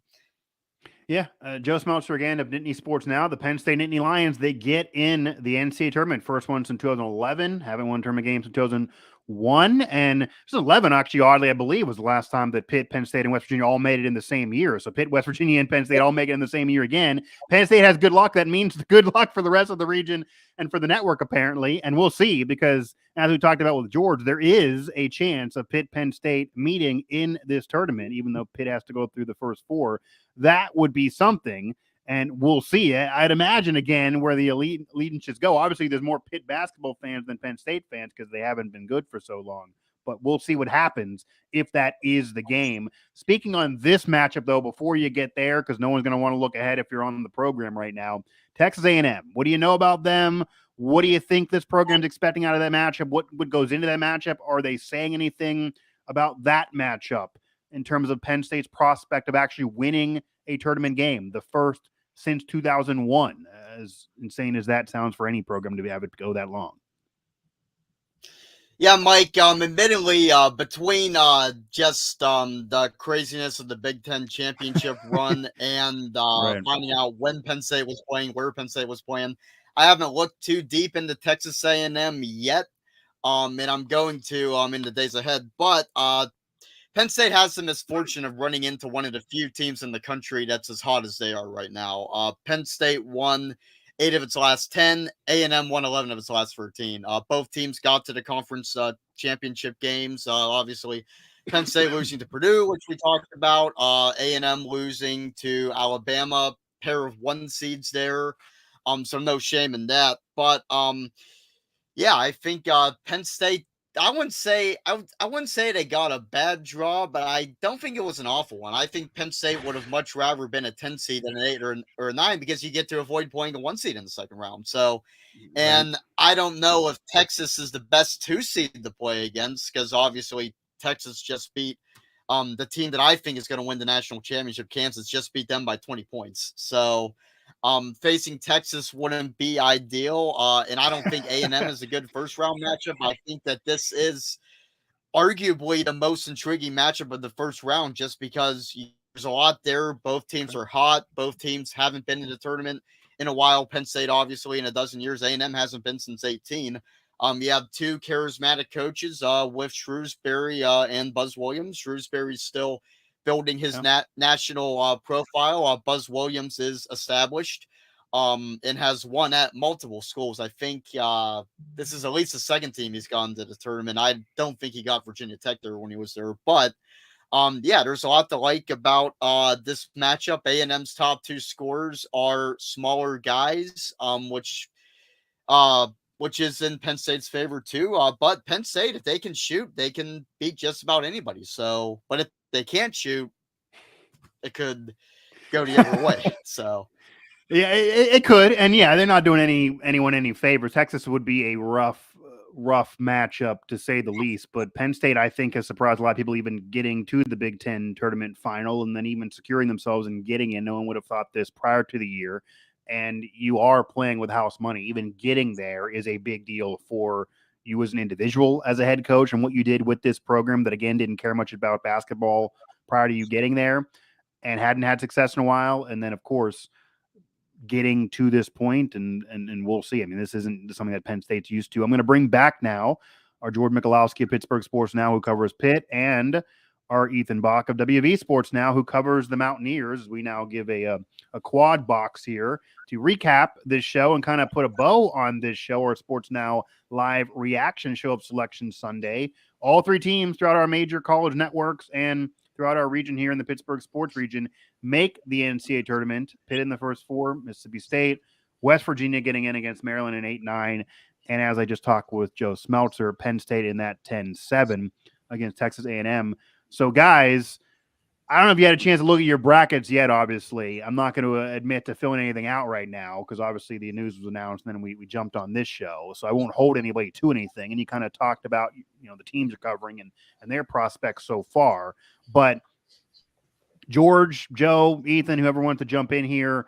Yeah, Joe Smeltzer again of Nittany Sports Now. The Penn State Nittany Lions, they get in the NCAA tournament. First one since 2011, haven't won tournament games since 2001. And 2011, actually, oddly, I believe, was the last time that Pitt, Penn State, and West Virginia all made it in the same year. So Pitt, West Virginia, and Penn State all make it in the same year again. Penn State has good luck. That means good luck for the rest of the region and for the network, apparently. And we'll see, because as we talked about with George, there is a chance of Pitt, Penn State meeting in this tournament, even though Pitt has to go through the first 4. That would be something, and we'll see. I'd imagine, again, where the allegiances go. Obviously, there's more Pitt basketball fans than Penn State fans because they haven't been good for so long. But we'll see what happens if that is the game. Speaking on this matchup, though, before you get there, because no one's going to want to look ahead if you're on the program right now, Texas A&M. What do you know about them? What do you think this program's expecting out of that matchup? What goes into that matchup? Are they saying anything about that matchup in terms of Penn State's prospect of actually winning a tournament game, the first since 2001, as insane as that sounds for any program to have it go that long? Yeah, Mike, admittedly, between just the craziness of the Big Ten championship run and finding out when Penn State was playing, where Penn State was playing, I haven't looked too deep into Texas A&M yet, and I'm going to in the days ahead. But Penn State has the misfortune of running into one of the few teams in the country that's as hot as they are right now. Penn State won 8 of its last 10. A&M won 11 of its last 13. Both teams got to the conference championship games. Obviously, Penn State losing to Purdue, which we talked about. A&M losing to Alabama, pair of 1 seeds there. So no shame in that. But yeah, I think Penn State, I wouldn't say they got a bad draw, but I don't think it was an awful one. I think Penn State would have much rather been a 10 seed than an 8 or a 9, because you get to avoid playing a 1 seed in the second round. So, and I don't know if Texas is the best 2 seed to play against, because obviously Texas just beat the team that I think is going to win the national championship. Kansas just beat them by 20 points. So facing Texas wouldn't be ideal. And I don't think A&M is a good first round matchup. I think that this is arguably the most intriguing matchup of the first round, just because there's a lot there. Both teams are hot. Both teams haven't been in the tournament in a while. Penn State, obviously, in a dozen years. A&M hasn't been since 18. You have 2 charismatic coaches with Shrewsbury and Buzz Williams. Shrewsbury's still building his national profile. Buzz Williams is established and has won at multiple schools. I think this is at least the second team he's gone to the tournament. I don't think he got Virginia Tech there when he was there. But, yeah, there's a lot to like about this matchup. A&M's top 2 scorers are smaller guys, which is in Penn State's favor too. But Penn State, if they can shoot, they can beat just about anybody. So, but if they can't shoot, it could go the other way. So, Yeah, it could, and yeah, they're not doing anyone any favors. Texas would be a rough matchup to say the least. But Penn State, I think, has surprised a lot of people even getting to the Big Ten tournament final, and then even securing themselves and getting in. No one would have thought this prior to the year. And you are playing with house money. Even getting there is a big deal for you as an individual, as a head coach, and what you did with this program that again didn't care much about basketball prior to you getting there, and hadn't had success in a while. And then, of course, getting to this point, and we'll see. I mean, this isn't something that Penn State's used to. I'm going to bring back now our George Michalowski of Pittsburgh Sports Now, who covers Pitt, and our Ethan Bock of WV Sports Now, who covers the Mountaineers. We now give a quad box here to recap this show and kind of put a bow on this show, our Sports Now live reaction show of Selection Sunday. All three teams throughout our major college networks and throughout our region here in the Pittsburgh sports region make the NCAA tournament. Pitt in the first four, Mississippi State, West Virginia getting in against Maryland in 8-9. And as I just talked with Joe Smeltzer, Penn State in that 10-7 against Texas A&M. So, guys, I don't know if you had a chance to look at your brackets yet, obviously. I'm not going to admit to filling anything out right now because obviously the news was announced and then we jumped on this show. So I won't hold anybody to anything. And you kind of talked about, the teams you're covering and their prospects so far. But George, Joe, Ethan, whoever wants to jump in here,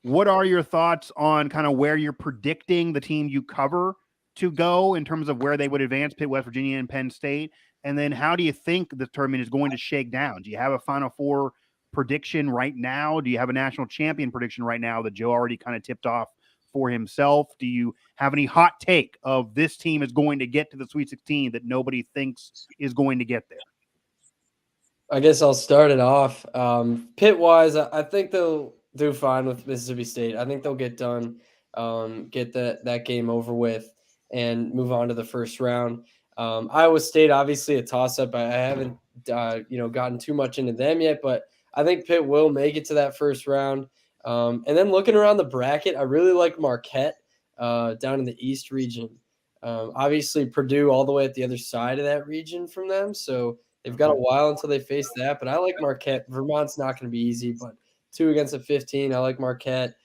what are your thoughts on kind of where you're predicting the team you cover to go in terms of where they would advance, Pitt, West Virginia, and Penn State? And then how do you think the tournament is going to shake down? Do you have a Final Four prediction right now? Do you have a national champion prediction right now that Joe already kind of tipped off for himself? Do you have any hot take of this team is going to get to the Sweet 16 that nobody thinks is going to get there? I guess I'll start it off. Pitt-wise, I think they'll do fine with Mississippi State. I think they'll get done, get that game over with, and move on to the first round. Iowa State, obviously a toss-up. I haven't, gotten too much into them yet, but I think Pitt will make it to that first round. And then looking around the bracket, I really like Marquette down in the East region. Obviously, Purdue all the way at the other side of that region from them, so they've got a while until they face that. But I like Marquette. Vermont's not going to be easy, but 2 against a 15. I like Marquette.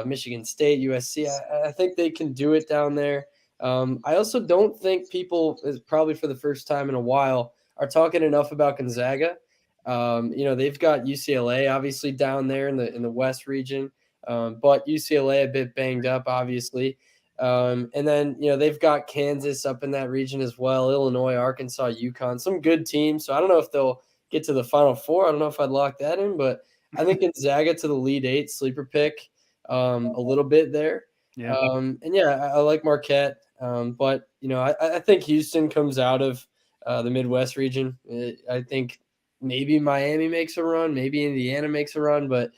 Michigan State, USC. I think they can do it down there. I also don't think people, probably for the first time in a while, are talking enough about Gonzaga. They've got UCLA obviously down there in the West region, but UCLA a bit banged up, obviously. And then, they've got Kansas up in that region as well, Illinois, Arkansas, UConn, some good teams. So I don't know if they'll get to the Final Four. I don't know if I'd lock that in, but I think Gonzaga to the lead 8 sleeper pick a little bit there. Yeah. I like Marquette. But I think Houston comes out of the Midwest region. I think maybe Miami makes a run, maybe Indiana makes a run, but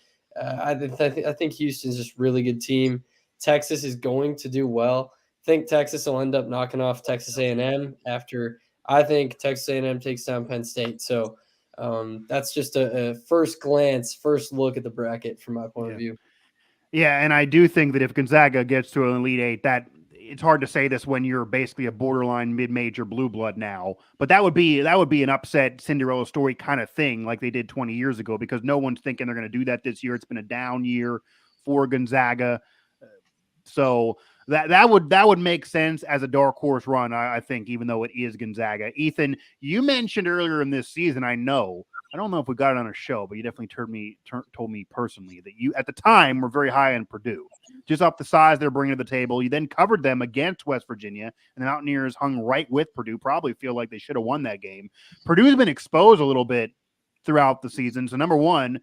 I think Houston's just a really good team. Texas is going to do well. I think Texas will end up knocking off Texas A&M after I think Texas A&M takes down Penn State. So that's just a first look at the bracket from my point of view. Yeah, and I do think that if Gonzaga gets to an Elite Eight, that it's hard to say this when you're basically a borderline mid-major blue blood now, but that would be an upset Cinderella story kind of thing like they did 20 years ago because no one's thinking they're going to do that this year. It's been a down year for Gonzaga. So that would make sense as a dark horse run, I think, even though it is Gonzaga. Ethan, you mentioned earlier in this season, I don't know if we got it on a show, but you definitely told me personally that you, at the time, were very high on Purdue. Just off the size they're bringing to the table. You then covered them against West Virginia, and the Mountaineers hung right with Purdue. Probably feel like they should have won that game. Purdue's been exposed a little bit throughout the season. So, number one,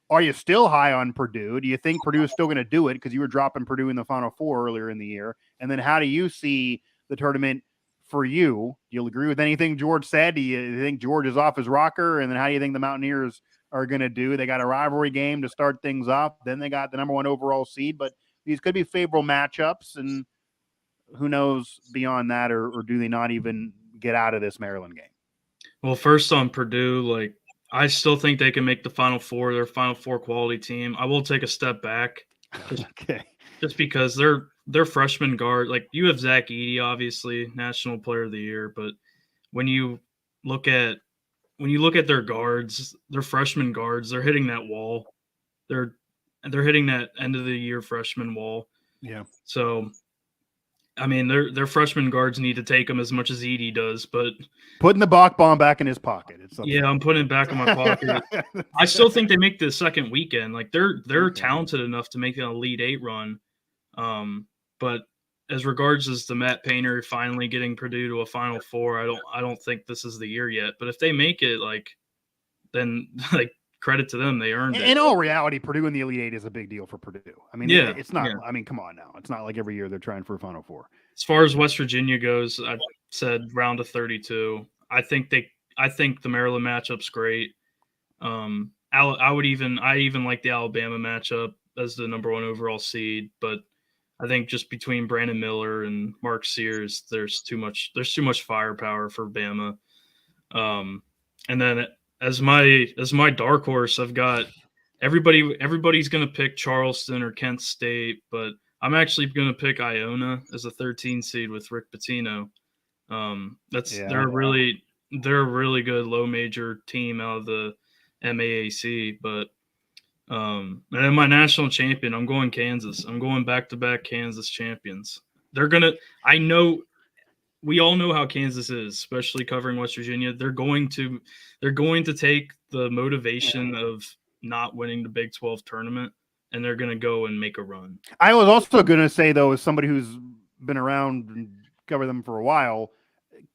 are you still high on Purdue? Do you think Purdue is still going to do it because you were dropping Purdue in the Final Four earlier in the year? And then how do you see the tournament for you? You'll agree with anything George said? Do you think George is off his rocker? And then how do you think the Mountaineers are going to do? They got a rivalry game to start things off. Then they got the number 1 overall seed, but these could be favorable matchups. And who knows beyond that, or do they not even get out of this Maryland game? Well, first on Purdue, I still think they can make the Final Four. They're a Final Four quality team. I will take a step back. Just because they're freshman guard. You have Zach Edey, obviously, National Player of the Year, but when you look at their guards, their freshman guards, they're hitting that wall. they're hitting that end of the year freshman wall. Yeah. So, I mean, their freshman guards need to take them as much as Edie does, but putting the Bock bomb back in his pocket. Yeah, I'm putting it back in my pocket. I still think they make the second weekend. Like they're talented enough to make an Elite Eight run. But as regards as the Matt Painter finally getting Purdue to a Final Four, I don't think this is the year yet. But if they make it, then credit to them, they earned it. In all reality, Purdue in the Elite Eight is a big deal for Purdue. I mean, yeah, it's not. Yeah. I mean, come on now, it's not like every year they're trying for a Final Four. As far as West Virginia goes, I said round of 32. I think the Maryland matchup's great. I even like the Alabama matchup as the number 1 overall seed, but I think just between Brandon Miller and Mark Sears, there's too much firepower for Bama. And then as my dark horse, I've got everybody's going to pick Charleston or Kent State, but I'm actually going to pick Iona as a 13 seed with Rick Pitino. They're a really good low major team out of the MAAC, but and then my national champion, I'm going Kansas. I'm going back-to-back Kansas champions. We all know how Kansas is, especially covering West Virginia. They're going to take the motivation of not winning the Big 12 tournament, and they're going to go and make a run. I was also going to say, though, as somebody who's been around and covered them for a while,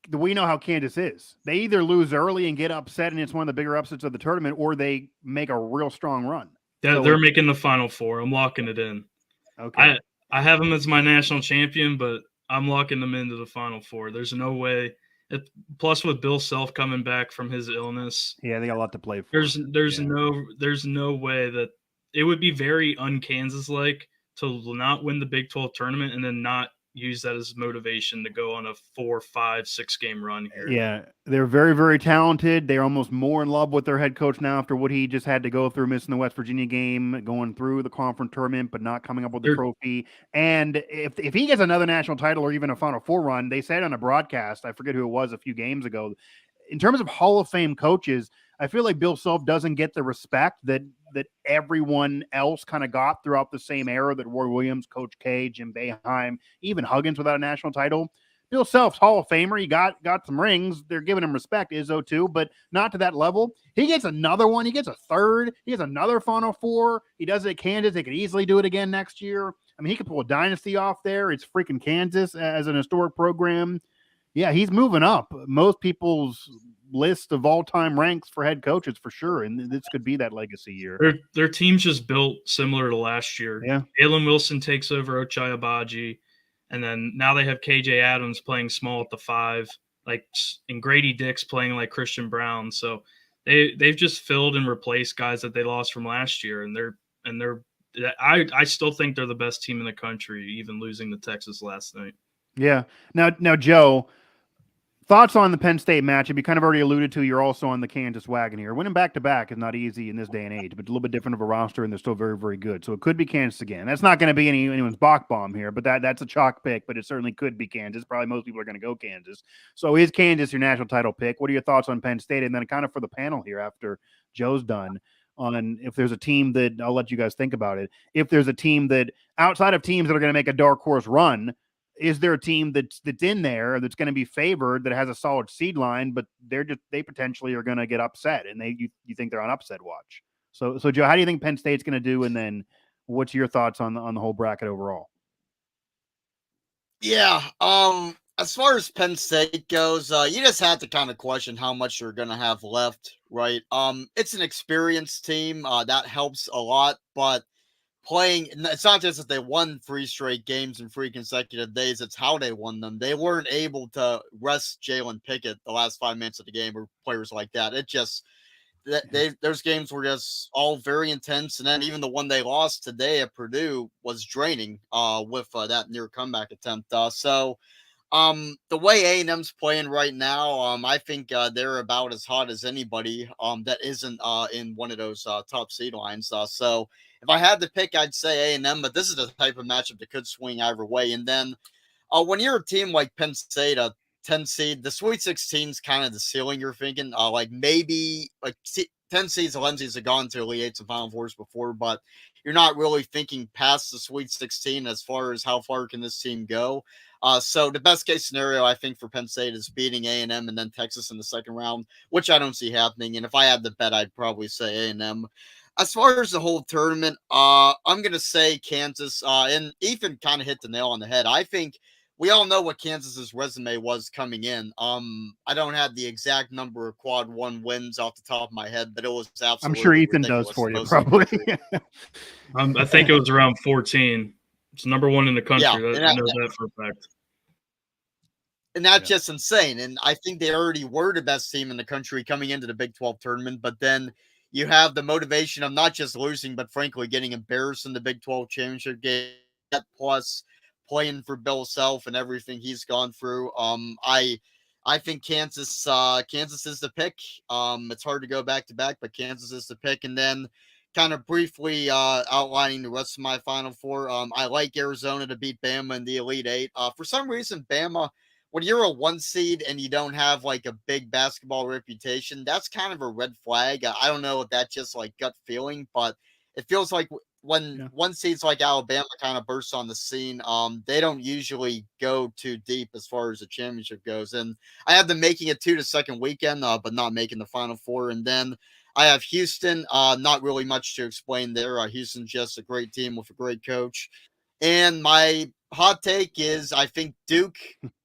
we know how Kansas is. They either lose early and get upset, and it's one of the bigger upsets of the tournament, or they make a real strong run. They're making the Final Four. I'm locking it in. Okay. I have them as my national champion, but I'm locking them into the Final Four. There's no way. Plus, with Bill Self coming back from his illness, yeah, they got a lot to play for. There's no way that it would be very un-Kansas-like to not win the Big 12 tournament and then not use that as motivation to go on a 4, 5, 6 game run here. Yeah, they're very, very talented. They're almost more in love with their head coach now after what he just had to go through, missing the West Virginia game, going through the conference tournament, but not coming up with the trophy. And if he gets another national title or even a Final Four run, they said on a broadcast, I forget who it was a few games ago, in terms of Hall of Fame coaches, I feel like Bill Self doesn't get the respect that everyone else kind of got throughout the same era, that Roy Williams, Coach K, Jim Boeheim, even Huggins without a national title. Bill Self's Hall of Famer. He got some rings. They're giving him respect, Izzo too, but not to that level. He gets another one. He gets a third. He gets another Final Four. He does it at Kansas. They could easily do it again next year. I mean, he could pull a dynasty off there. It's freaking Kansas as an historic program. Yeah, he's moving up most people's list of all-time ranks for head coaches for sure, and this could be that legacy year. Their team's just built similar to last year. Yeah, Jalen Wilson takes over Ochai Agbaji, and then now they have KJ Adams playing small at the 5, and Grady Dick's playing like Christian Brown. So they've just filled and replaced guys that they lost from last year, I still think they're the best team in the country, even losing to Texas last night. Yeah. Now, Joe, thoughts on the Penn State matchup? You kind of already alluded to you're also on the Kansas wagon here. Winning back-to-back is not easy in this day and age, but a little bit different of a roster, and they're still very, very good. So it could be Kansas again. That's not going to be anyone's Bock bomb here, but that's a chalk pick, but it certainly could be Kansas. Probably most people are going to go Kansas. So is Kansas your national title pick? What are your thoughts on Penn State? And then kind of for the panel here after Joe's done, on if there's a team that, I'll let you guys think about it, if there's a team that, outside of teams that are going to make a dark horse run, is there a team that's in there that's going to be favored that has a solid seed line, but they potentially are going to get upset, and you think they're on upset watch? So Joe, how do you think Penn State's going to do, and then what's your thoughts on the whole bracket overall? Yeah, as far as Penn State goes, you just have to kind of question how much you're going to have left, right? It's an experienced team that helps a lot, but playing, it's not just that they won 3 straight games in 3 consecutive days, it's how they won them. They weren't able to rest Jalen Pickett the last 5 minutes of the game, or players like that. It just, those games were just all very intense, and then even the one they lost today at Purdue was draining with that near comeback attempt. The way A&M's playing right now, I think they're about as hot as anybody that isn't in one of those top seed lines. So if I had to pick, I'd say A&M, but this is the type of matchup that could swing either way. And then when you're a team like Penn State, a 10 seed, the Sweet 16 is kind of the ceiling you're thinking. Maybe 10 seeds, 11 seeds have gone to Elite Eights and Final Fours before, but you're not really thinking past the Sweet 16 as far as how far can this team go. So the best case scenario, I think, for Penn State is beating A&M and then Texas in the second round, which I don't see happening. And if I had to bet, I'd probably say A&M. As far as the whole tournament, I'm going to say Kansas. And Ethan kind of hit the nail on the head. I think we all know what Kansas's resume was coming in. I don't have the exact number of quad one wins off the top of my head, but it was absolutely I'm sure Ethan ridiculous. does for you, probably. I think it was around 14. It's number one in the country. Yeah, I know that for a fact. And that's just insane. And I think they already were the best team in the country coming into the Big 12 tournament. But then you have the motivation of not just losing, but frankly getting embarrassed in the Big 12 championship game, plus playing for Bill Self and everything he's gone through. I think Kansas is the pick. It's hard to go back to back, but Kansas is the pick. And then kind of briefly outlining the rest of my Final Four. I like Arizona to beat Bama in the Elite Eight. For some reason, Bama, when you're a 1 seed and you don't have like a big basketball reputation, that's kind of a red flag. I don't know if that's just like gut feeling, but it feels like when 1 seeds like Alabama kind of bursts on the scene, they don't usually go too deep as far as the championship goes. And I have them making it to the second weekend, but not making the Final Four. And then I have Houston, not really much to explain there. Houston's just a great team with a great coach. And my hot take is I think Duke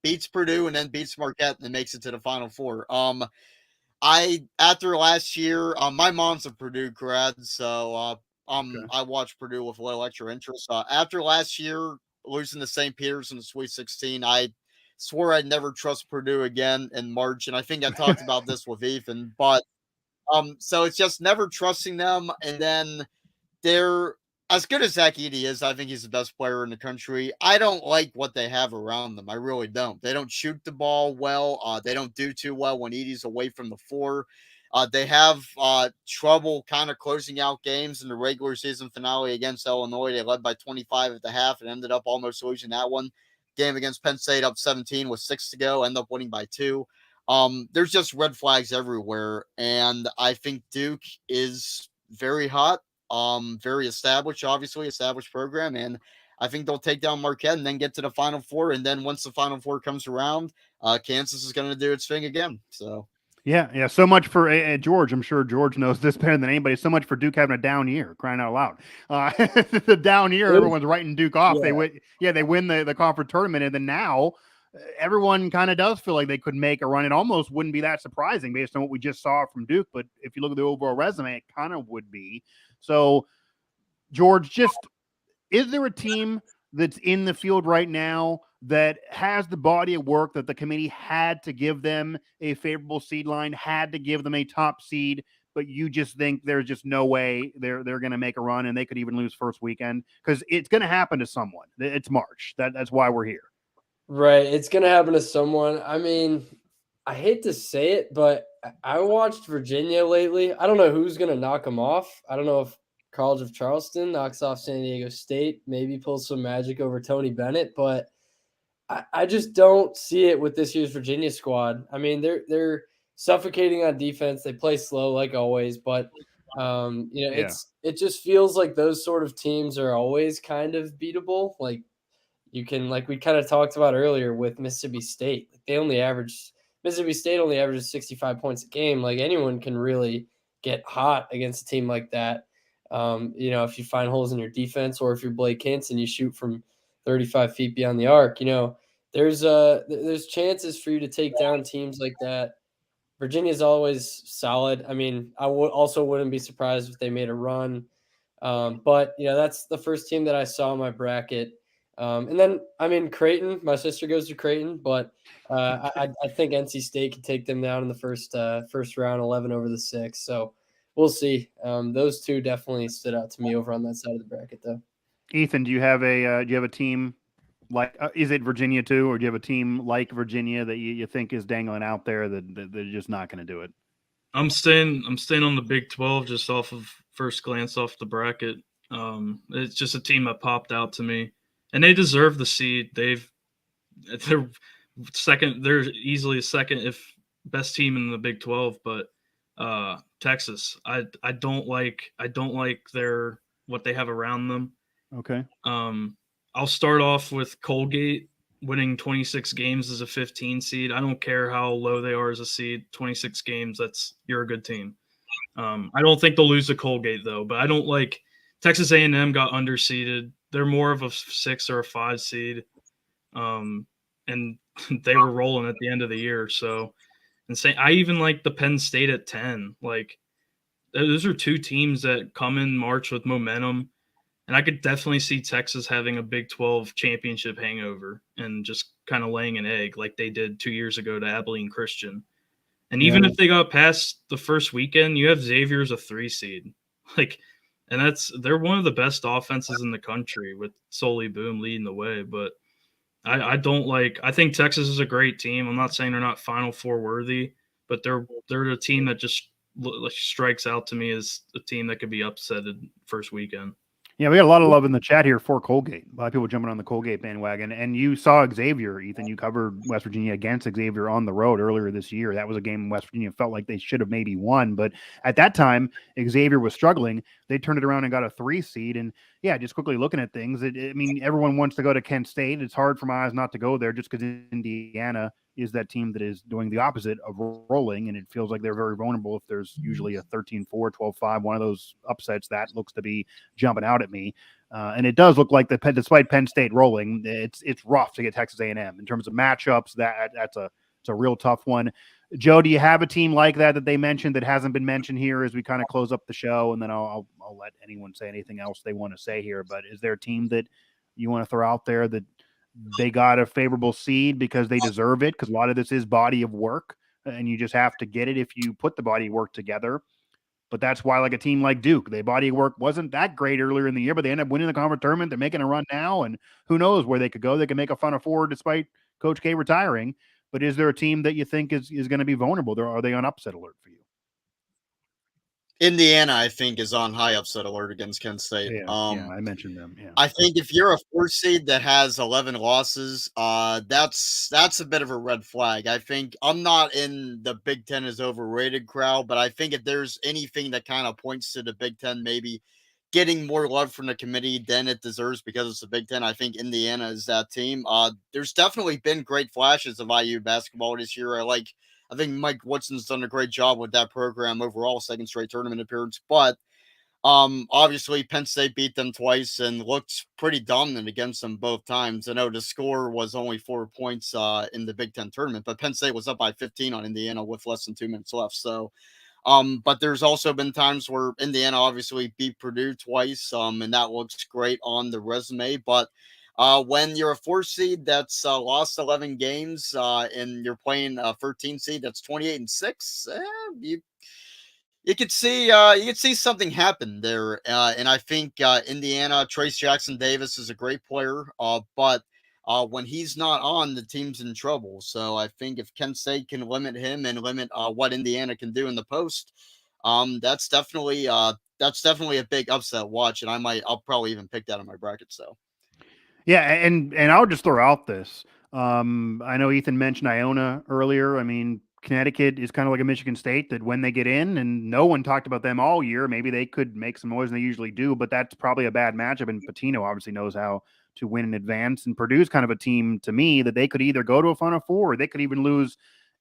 beats Purdue and then beats Marquette and makes it to the Final Four. After last year, my mom's a Purdue grad, so I watched Purdue with a little extra interest. After last year losing to St. Peter's in the Sweet 16, I swore I'd never trust Purdue again in March, and I think I talked about this with Ethan, but so it's just never trusting them. And then they're as good as Zach Edey is. I think he's the best player in the country. I don't like what they have around them. I really don't. They don't shoot the ball well. They don't do too well when Edey's away from the floor. They have trouble kind of closing out games in the regular season finale against Illinois. They led by 25 at the half and ended up almost losing that one. Game against Penn State up 17 with 6 to go, end up winning by 2. There's just red flags everywhere, and I think Duke is very hot, very established program, and I think they'll take down Marquette and then get to the Final Four. And then once the Final Four comes around, Kansas is going to do its thing again. So. Yeah. So much for George. I'm sure George knows this better than anybody. So much for Duke having a down year, crying out loud. The down year, everyone's writing Duke off. Yeah. They win the conference tournament, and then now everyone kind of does feel like they could make a run. It almost wouldn't be that surprising based on what we just saw from Duke. But if you look at the overall resume, it kind of would be. So, George, is there a team that's in the field right now that has the body of work that the committee had to give them a favorable seed line, had to give them a top seed, but you just think there's just no way they're going to make a run and they could even lose first weekend? Because it's going to happen to someone. It's March. That's why we're here. Right. It's going to happen to someone. I mean, I hate to say it, but I watched Virginia lately. I don't know who's going to knock them off. I don't know if College of Charleston knocks off San Diego State, maybe pulls some magic over Tony Bennett, but I just don't see it with this year's Virginia squad. I mean, they're suffocating on defense. They play slow like always, but it just feels like those sort of teams are always kind of beatable. Like we kind of talked about earlier with Mississippi State. Mississippi State only averages 65 points a game. Like anyone can really get hot against a team like that. If you find holes in your defense, or if you're Blake Hinson, you shoot from 35 feet beyond the arc, there's chances for you to take down teams like that. Virginia's always solid. I mean, I also wouldn't be surprised if they made a run. But that's the first team that I saw in my bracket. And then, I mean, Creighton, my sister goes to Creighton, but I think NC State could take them down in the first round, 11 over the 6. So we'll see. Those two definitely stood out to me over on that side of the bracket, though. Ethan, do you have a team like is it Virginia too, or do you have a team like Virginia that you think is dangling out there that they're just not going to do it? I'm staying on the Big 12 just off of first glance off the bracket. It's just a team that popped out to me, and they deserve the seed. They're second. They're easily a second, if best team in the Big 12, but Texas. I don't like their what they have around them. Okay. I'll start off with Colgate winning 26 games as a 15 seed. I don't care how low they are as a seed. 26 games, you're a good team. I don't think they'll lose to Colgate though, but I don't like Texas A&M got underseeded. They're more of a 6 or a 5 seed. And they were rolling at the end of the year. So, I even like the Penn State at 10. Like, those are two teams that come in March with momentum. And I could definitely see Texas having a Big 12 championship hangover and just kind of laying an egg like they did 2 years ago to Abilene Christian. And even if they got past the first weekend, you have Xavier as a 3 seed. Like, and they're one of the best offenses in the country with Solly Boom leading the way. But I think Texas is a great team. I'm not saying they're not Final Four worthy, but they're a team that just strikes out to me as a team that could be upsetted first weekend. Yeah, we got a lot of love in the chat here for Colgate. A lot of people jumping on the Colgate bandwagon. And you saw Xavier, Ethan. You covered West Virginia against Xavier on the road earlier this year. That was a game West Virginia felt like they should have maybe won. But at that time, Xavier was struggling. They turned it around and got a 3 seed. And yeah, just quickly looking at things, everyone wants to go to Kent State. It's hard for my eyes not to go there just because Indiana is that team that is doing the opposite of rolling, and it feels like they're very vulnerable if there's usually a 13-4, 12-5, one of those upsets that looks to be jumping out at me. And it does look like despite Penn State rolling, it's rough to get Texas A&M in terms of matchups. That's a real tough one. Joe, do you have a team like that they mentioned that hasn't been mentioned here as we kind of close up the show? And then I'll let anyone say anything else they want to say here. But is there a team that you want to throw out there that they got a favorable seed because they deserve it? Because a lot of this is body of work, and you just have to get it if you put the body of work together. But that's why, like a team like Duke, their body of work wasn't that great earlier in the year, but they ended up winning the conference tournament. They're making a run now, and who knows where they could go. They can make a Final Four despite Coach K retiring. But is there a team that you think is going to be vulnerable? Are they on upset alert for you? Indiana, I think, is on high upset alert against Kent State. Yeah, I mentioned them. Yeah. I think if you're a 4 seed that has 11 losses, that's a bit of a red flag. I think I'm not in the Big Ten is overrated crowd, but I think if there's anything that kind of points to the Big Ten maybe getting more love from the committee than it deserves because it's the Big Ten, I think Indiana is that team. There's definitely been great flashes of IU basketball this year. I think Mike Woodson's done a great job with that program overall, second straight tournament appearance. But obviously Penn State beat them twice and looked pretty dominant against them both times. I know the score was only 4 points in the Big Ten tournament, but Penn State was up by 15 on Indiana with less than 2 minutes left. So, but there's also been times where Indiana obviously beat Purdue twice, and that looks great on the resume. But when you're a 4 seed that's lost 11 games and you're playing a 13 seed that's 28-6, you could see something happen there. And I think Indiana, Trace Jackson Davis is a great player, but when he's not on, the team's in trouble. So I think if Kent State can limit him and limit what Indiana can do in the post, that's definitely a big upset watch, and I'll probably even pick that on my bracket. So. Yeah, and I'll just throw out this. I know Ethan mentioned Iona earlier. I mean, Connecticut is kind of like a Michigan State that when they get in, and no one talked about them all year, maybe they could make some noise than they usually do, but that's probably a bad matchup. And Patino obviously knows how to win in advance. And Purdue's kind of a team to me that they could either go to a Final Four or they could even lose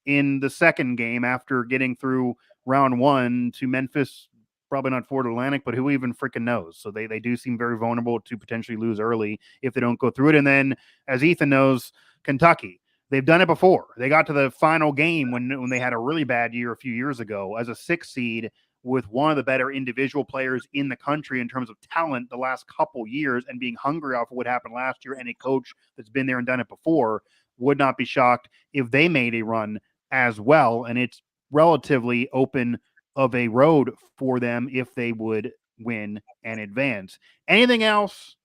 in the second game after getting through round 1 to Memphis. Probably not Florida Atlantic, but who even freaking knows? So they do seem very vulnerable to potentially lose early if they don't go through it. And then, as Ethan knows, Kentucky, they've done it before. They got to the final game when they had a really bad year a few years ago as a 6 seed with one of the better individual players in the country in terms of talent the last couple years, and being hungry off of what happened last year, and a coach that's been there and done it before. Would not be shocked if they made a run as well. And it's relatively open of a road for them if they would win and advance. Anything else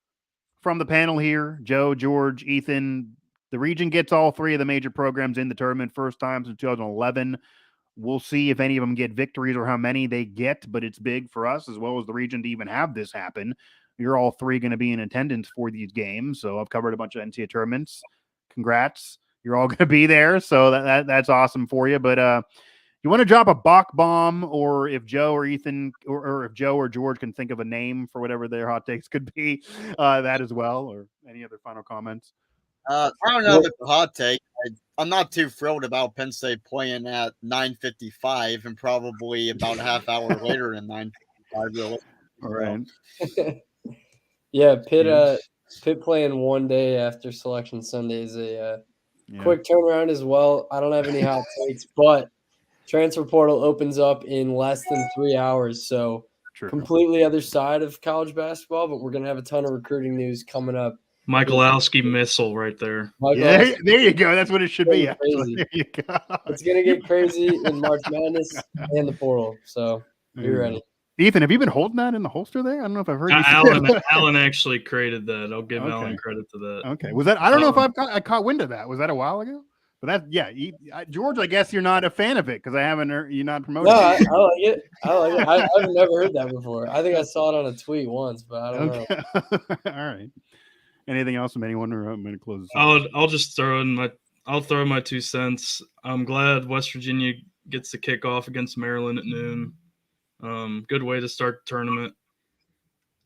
from the panel here? Joe, George, Ethan, the region gets all 3 of the major programs in the tournament first time since 2011. We'll see if any of them get victories or how many they get, but it's big for us as well as the region to even have this happen. You're all 3 going to be in attendance for these games. So I've covered a bunch of NCAA tournaments. Congrats. You're all going to be there. So that's awesome for you. But You want to drop a Bock bomb, or if Joe or Ethan or if Joe or George can think of a name for whatever their hot takes could be, that as well, or any other final comments? I don't know if it's a hot take. I'm not too thrilled about Penn State playing at 9:55 and probably about a half hour later than 9:55. Really. All right. Yeah, Pitt playing one day after Selection Sunday is a quick turnaround as well. I don't have any hot takes, but transfer portal opens up in less than 3 hours, so completely other side of college basketball, but we're going to have a ton of recruiting news coming up. Michalowski missile right there. Yeah, there you go. That's what it should be. There you go. It's going to get crazy in March Madness and the portal, so be ready. Ethan, have you been holding that in the holster there? I don't know if I've heard you. Alan actually created that. I'll give Alan credit to that. Okay. Was that? I don't know if I caught wind of that. Was that a while ago? But George, I guess you're not a fan of it because I haven't heard you're not promoting. No, I like it. I've never heard that before. I think I saw it on a tweet once, but I don't know. All right. Anything else from anyone, or I'm going to close this I'll just throw in my 2 cents. I'm glad West Virginia gets the kickoff against Maryland at noon. Good way to start the tournament.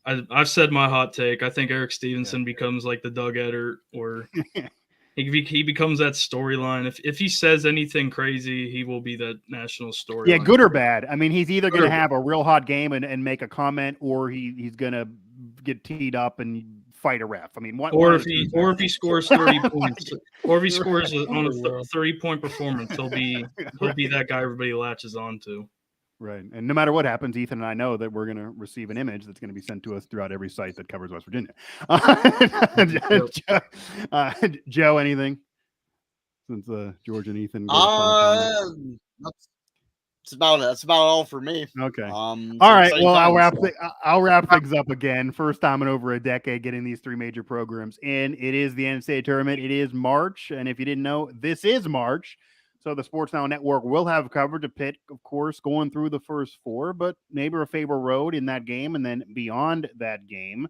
I've said my hot take. I think Eric Stevenson becomes like the Doug Edert, or he becomes that storyline. If he says anything crazy, he will be that national storyline. Yeah, good or bad. I mean, he's either going to have a real hot game and make a comment, or he's going to get teed up and fight a ref. I mean, if he scores 30 points, or if he scores on a 30-point performance, he'll be that guy everybody latches on to. Right. And no matter what happens, Ethan and I know that we're going to receive an image that's going to be sent to us throughout every site that covers West Virginia. Joe, anything? Since George and Ethan. That's about all for me. Okay. All right. Well, I'll wrap things up again. First time in over a decade getting these 3 major programs in. It is the NCAA tournament. It is March. And if you didn't know, this is March. So the Sports Now Network will have coverage of Pitt, of course, going through the first 4, but maybe a Faber Road in that game, and then beyond that game,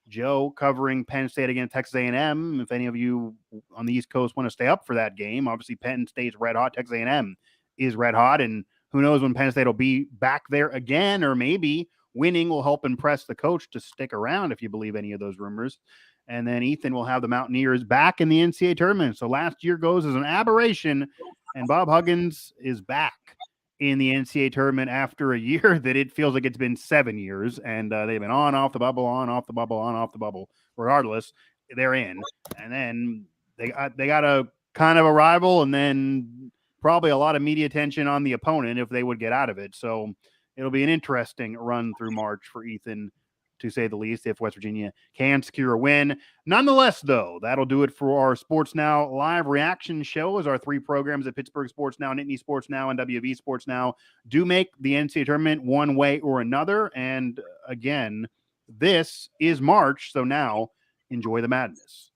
Joe covering Penn State against Texas A&M. If any of you on the East Coast want to stay up for that game, obviously Penn State's red hot, Texas A&M is red hot, and who knows when Penn State will be back there again, or maybe winning will help impress the coach to stick around, if you believe any of those rumors. And then Ethan will have the Mountaineers back in the NCAA tournament. So last year goes as an aberration, and Bob Huggins is back in the NCAA tournament after a year that it feels like it's been 7 years. And they've been on, off the bubble, on, off the bubble, on, off the bubble. Regardless, they're in. And then they got a kind of a rival, and then probably a lot of media attention on the opponent if they would get out of it. So it'll be an interesting run through March for Ethan, to say the least, if West Virginia can secure a win. Nonetheless, though, that'll do it for our Sports Now live reaction show, as our 3 programs at Pittsburgh Sports Now, Nittany Sports Now, and WV Sports Now do make the NCAA tournament one way or another. And again, this is March, so now enjoy the madness.